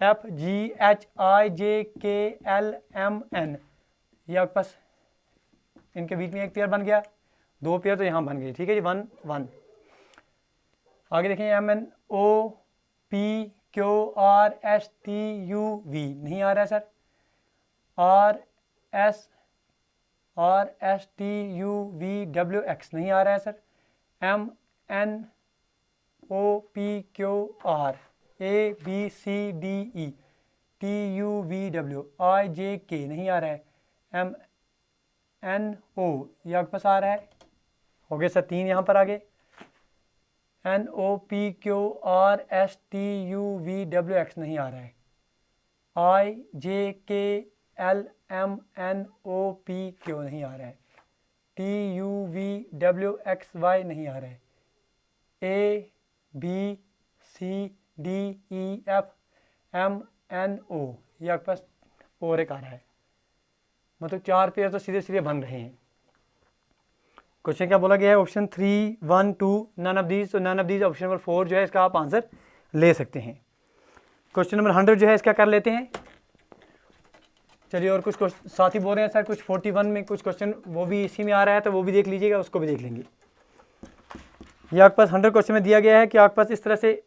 FGHIJKLMN, ये आपके पास इनके बीच में एक पेयर बन गया, 2 पेयर तो यहाँ बन गए, ठीक है जी, 1 1। आगे देखें MNOPQRSTUV नहीं आ रहा है सर। RSTUVWX नहीं आ रहा है sir. MNOPQR ABCDE TUVW IJK नहीं आ रहा है। MNO ये आपके पास आ रहा है, हो गया सर 3 यहाँ पर आगे। NOPQRSTUVWX नहीं आ रहा है। IJKLMNOPQ नहीं आ रहा है। TUVWXY नहीं आ रहा है। ABCDEFMNO ये आपके पास और एक आ रहा है, मतलब 4 पेयर तो सीधे सीधे बन रहे हैं। क्वेश्चन क्या बोला गया है, ऑप्शन 3 1 2 नन ऑफ दीज, तो none of these option number 4 जो है इसका आप आंसर ले सकते हैं। क्वेश्चन नंबर 100 जो है इसका कर लेते हैं। चलिए और कुछ साथी बोल रहे हैं सर कुछ 41 में कुछ क्वेश्चन वो भी इसी में आ रहा है, तो वो भी देख लीजिएगा, उसको भी देख लेंगे। ये आपके पास 100 क्वेश्चन में दिया गया है कि आपके पास इस तरह से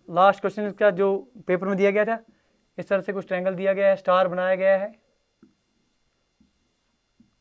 लास्ट क्वेश्चन का जो पेपर में दिया गया था, इस तरह से कुछ ट्रायंगल दिया गया है, स्टार बनाया गया है,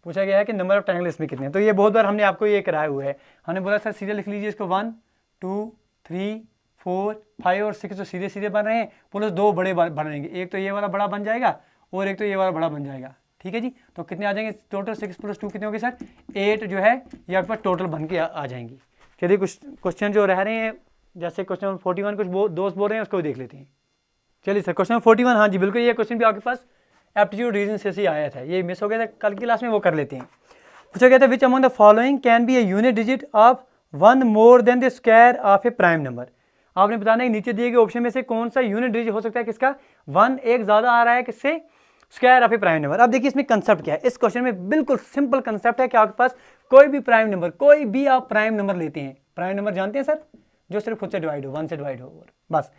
पूछा गया है कि नंबर ऑफ ट्रायंगल इसमें कितने हैं। तो ये बहुत बार हमने आपको ये कराया हुआ है। हमने बोला सर सीधे लिख लीजिए इसको, 1 2 3 4 5 और 6 तो सीधे सीधे बन रहे हैं, प्लस 2 बड़े बनेंगे, एक तो ये वाला बड़ा बन जाएगा और एक तो ये वाला बड़ा बन जाएगा, ठीक है जी। तो कितने आ जाएंगे टोटल, 6 + 2 कितने होंगे सर, 8 जो है ये आपके पास टोटल बन के आ जाएंगी। चलिए कुछ क्वेश्चन जो रह रहे हैं, जैसे क्वेश्चन नंबर 41 कुछ दोस्त बोल रहे हैं, उसको भी देख लेते हैं। चलिए सर क्वेश्चन 41, हाँ जी बिल्कुल, ये क्वेश्चन भी आपके पास एप्टीट्यूड रीजन से ही आया था, ये मिस हो गया था कल की क्लास में, वो कर लेते हैं। पूछा गया था विच among the following can be a unit digit of 1 more than the square of A prime number. आपने बताना है नीचे दिए गए ऑप्शन में से कौन सा यूनिट डिजिट हो सकता है किसका 1 एक ज़्यादा आ रहा है किससे, square of A prime number. अब देखिए इसमें कंसेप्ट क्या है, इस क्वेश्चन में बिल्कुल सिंपल कंसेप्ट है कि आपके पास कोई भी प्राइम नंबर, कोई भी आप प्राइम नंबर लेते हैं, प्राइम नंबर जानते हैं सर, जो सिर्फ खुद से डिवाइड हो, 1 से डिवाइड हो, बस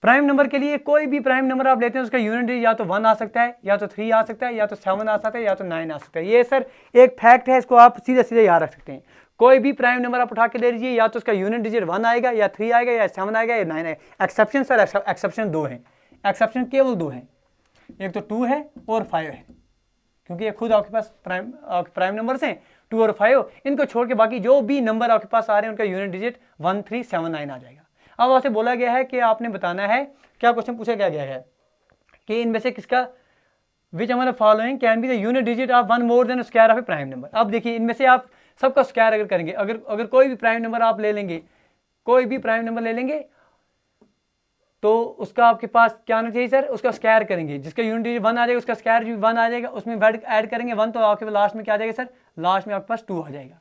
प्राइम नंबर के लिए कोई भी प्राइम नंबर आप लेते हैं उसका यूनिट डिजिट या तो 1 आ सकता है, या तो 3 आ सकता है, या तो 7 आ सकता है, या तो 9 आ सकता है। ये सर एक फैक्ट है, इसको आप सीधे सीधे याद रख सकते हैं। कोई भी प्राइम नंबर आप उठा के ले लीजिए, या तो उसका यूनिट डिजिट 1 आएगा, या 3 आएगा, या 7 आएगा, या 9 आएगा। एक्सेप्शन सर, एक्सेप्शन 2 हैं, एक्सेप्शन केवल 2 हैं, एक तो 2 है और 5 है, क्योंकि ये खुद आपके पास प्राइम नंबर्स हैं 2 और 5, इनको छोड़ के बाकी जो भी नंबर आपके पास आ रहे हैं उनका यूनिट डिजिट 1 3 7 9 आ जाएगा। अब आपसे बोला गया है कि आपने बताना है, क्या क्वेश्चन पूछा गया है कि इनमें से किसका विच among the following can be the unit digit of one more than square of A prime number. अब देखिए इनमें से आप सबका स्क्वायर अगर करेंगे, अगर कोई भी प्राइम नंबर आप ले लेंगे, कोई भी प्राइम नंबर ले लेंगे तो उसका आपके पास क्या आना चाहिए सर, उसका स्क्वायर करेंगे, जिसका यूनिट डिजिट 1 आ जाएगा उसका स्क्वायर भी 1 आ जाएगा, उसमें ऐड करेंगे 1 तो आपके पास लास्ट में क्या आ जाएगा सर, लास्ट में आपके पास 2 आ जाएगा।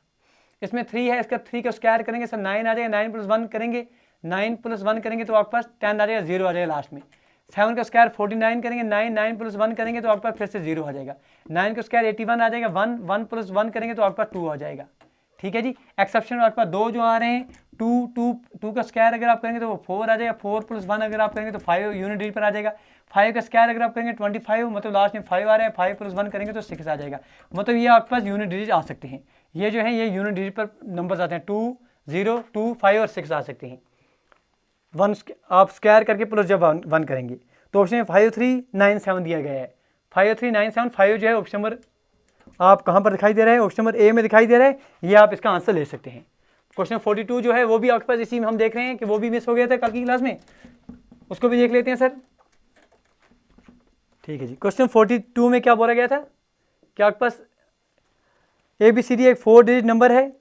इसमें 3 है, इसका 3 का स्क्वायर करेंगे सर 9 आ जाएगा, 9 + 1 करेंगे, 9 + 1 करेंगे तो आपके पास 10 आ जाएगा, 0 आ जाएगा लास्ट में। 7 का स्क्वायर 49 करेंगे, 9 + 1 करेंगे तो आपके पास फिर से 0 आ जाएगा। 9 का स्क्वायर 81 आ जाएगा, 1 + 1 करेंगे तो आपके पास 2 आ जाएगा। ठीक है जी। एक्सेप्शन में आपके पास 2 जो आ रहे हैं, 2 का स्क्वायर अगर आप करेंगे तो वो 4 आ जाएगा, 4 + 1 अगर आप करेंगे तो 5 यूनिट डिजिट पर आ जाएगा। 5 का स्क्वायर अगर आप करेंगे 25, मतलब लास्ट में 5 आ रहा है, 5 + 1 करेंगे तो 6 आ जाएगा। मतलब ये आपके पास यूनिट डिजिट आ सकते हैं, ये जो है ये यूनिट डिजिट पर नंबर्स आते हैं, 2, 0, 2, 5 और 6 आ सकते हैं। 1 आप स्क्वायर करके प्लस जब 1 करेंगे तो ऑप्शन में 5, 3, 9, 7 दिया गया है। 5, 3, 9, 7, 5 जो है ऑप्शन नंबर आप कहाँ पर दिखाई दे रहा है, ऑप्शन नंबर ए में दिखाई दे रहा है, ये आप इसका आंसर ले सकते हैं। क्वेश्चन 42 जो है वो भी आपके पास इसी में हम देख रहे हैं कि वो भी मिस हो गया था कल की क्लास में, उसको भी देख लेते हैं सर। ठीक है जी। क्वेश्चन 42 में क्या बोला गया था कि आपके पास ABCD एक 4 डिजिट नंबर है,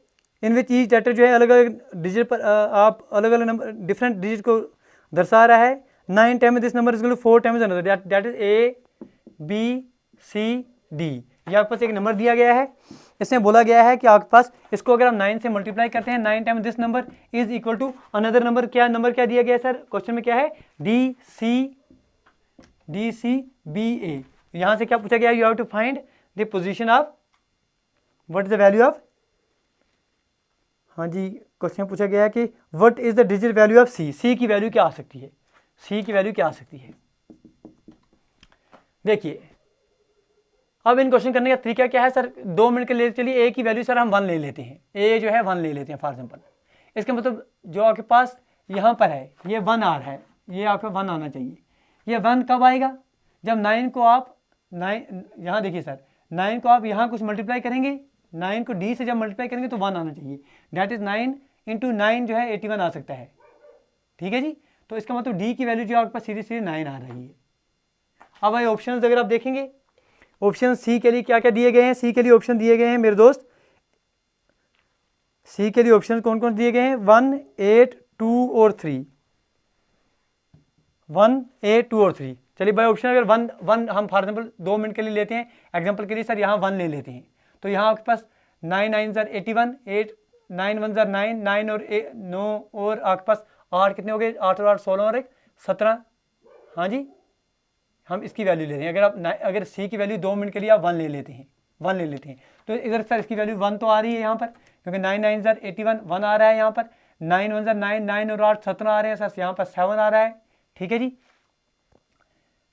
इन विच ईच लेटर जो है अलग अलग डिजिट पर आप अलग अलग नंबर डिफरेंट डिजिट को दर्शा रहा है। 9 time this number is equal to 4 times another, that is ABCD। ये आपके पास एक नंबर दिया गया है, इसमें बोला गया है कि आपके पास इसको अगर आप 9 से मल्टीप्लाई करते हैं, 9 time this number is equal to another number, क्या नंबर क्या दिया गया है सर, क्वेश्चन में क्या है, DCBA। यहाँ से क्या पूछा गया, you have to find the position of what is the value of, हाँ जी क्वेश्चन पूछा गया है कि what is the digit value of C की वैल्यू क्या आ सकती है, सी की वैल्यू क्या आ सकती है। देखिए अब इन क्वेश्चन करने का तरीका क्या है सर, 2 मिनट के लिए चलिए ए की वैल्यू सर हम 1 ले लेते हैं, ए जो है 1 ले लेते हैं फॉर एग्जाम्पल। इसका मतलब जो आपके पास यहाँ पर है ये 1 आ रहा है, ये आपका 1 आना चाहिए। ये 1 कब आएगा, जब 9 को आप 9 यहाँ देखिए सर, 9 को आप यहाँ कुछ मल्टीप्लाई करेंगे, 9 को D से जब मल्टीप्लाई करेंगे तो 1 आना चाहिए, डैट इज 9 × 9 जो है 81 आ सकता है। ठीक है जी। तो इसका मतलब D की वैल्यू जो आपके पास सीधे सीधे 9 आ रही है। अब भाई ऑप्शन अगर आप देखेंगे, ऑप्शन सी के लिए क्या क्या दिए गए हैं, सी के लिए ऑप्शन दिए गए हैं मेरे दोस्त, सी के लिए ऑप्शन कौन कौन दिए गए हैं, 1, 8, 2 और 3, 1, 8, 2 और 3। चलिए भाई ऑप्शन अगर 1 हम फॉर एग्जाम्पल 2 मिनट के लिए लेते हैं, एग्जाम्पल के लिए सर यहाँ 1 ले लेते हैं, तो यहाँ आपके पास 9 9 81, 8 9 1 9, 9 और 9 और आपके पास 8 कितने हो गए, 8 और 8 16 और 1 17। हाँ जी, हम इसकी वैल्यू ले रहे हैं। अगर आप अगर सी की वैल्यू 2 मिनट के लिए आप 1 ले लेते हैं, 1 ले लेते हैं, तो इधर सर इसकी वैल्यू 1 तो आ रही है यहाँ पर, क्योंकि 9 9 81 1 आ रहा है यहाँ पर, 9 1 9, 9 और 8 17 आ रहे हैं सर, यहाँ पर 7 आ रहा है। ठीक है जी।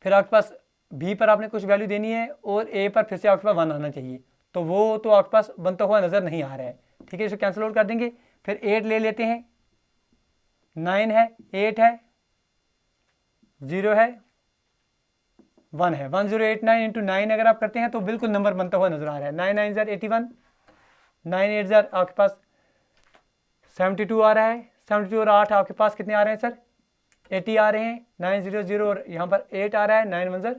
फिर आपके पास बी पर आपने कुछ वैल्यू देनी है और ए पर फिर से आपके पास 1 आना चाहिए, तो वो तो आपके पास बनता हुआ नज़र नहीं आ रहा है। ठीक है, इसे कैंसिल आउट कर देंगे। फिर 8 ले लेते हैं, 9 है, 8 है, 0 है, 1 है, 1089 × 9 अगर आप करते हैं तो बिल्कुल नंबर बनता हुआ नजर आ रहा है। 9 9 81, 9 8 आपके पास 72 आ रहा है, 72 और 8 आपके पास कितने आ रहे हैं सर, 80 आ रहे हैं, 900 और यहाँ पर 8 आ रहा है, 9 1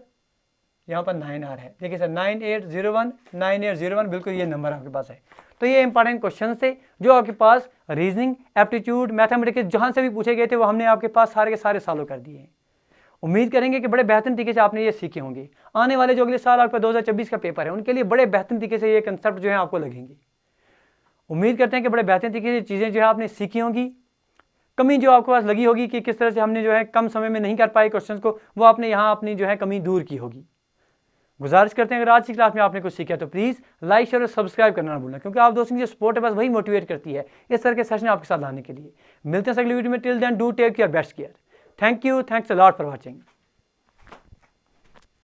यहाँ पर 9 आ रहा है। देखिए सर 9801, 9801 बिल्कुल ये नंबर आपके पास है। तो ये इंपॉर्टेंट क्वेश्चन थे जो आपके पास रीजनिंग, एप्टीट्यूड, मैथमेटिक्स जहाँ से भी पूछे गए थे वो हमने आपके पास सारे के सारे सॉल्व कर दिए हैं। उम्मीद करेंगे कि बड़े बेहतरीन तरीके से आपने ये सीखे होंगे। आने वाले जो अगले साल आपका 2024 का पेपर है उनके लिए बड़े बेहतरीन तरीके से ये कंसेप्ट जो है आपको लगेंगे। उम्मीद करते हैं कि बड़े बेहतरीन तरीके से चीज़ें जो है आपने सीखी होंगी। कमी जो आपके पास लगी होगी कि किस तरह से हमने जो है कम समय में नहीं कर पाए क्वेश्चन को, वो आपने यहाँ अपनी जो है कमी दूर की होगी। गुजारिश करते हैं अगर आज की क्लास में आपने कुछ सीखा तो प्लीज़ लाइक, शेयर और सब्सक्राइब करना ना भूलना, क्योंकि आप दोस्तों की जो सपोर्ट है बस वही मोटिवेट करती है इस तरह के सेशन आपके साथ लाने के लिए। मिलते हैं अगली वीडियो में। Till then do take your best care. Thank you, thanks a lot for watching.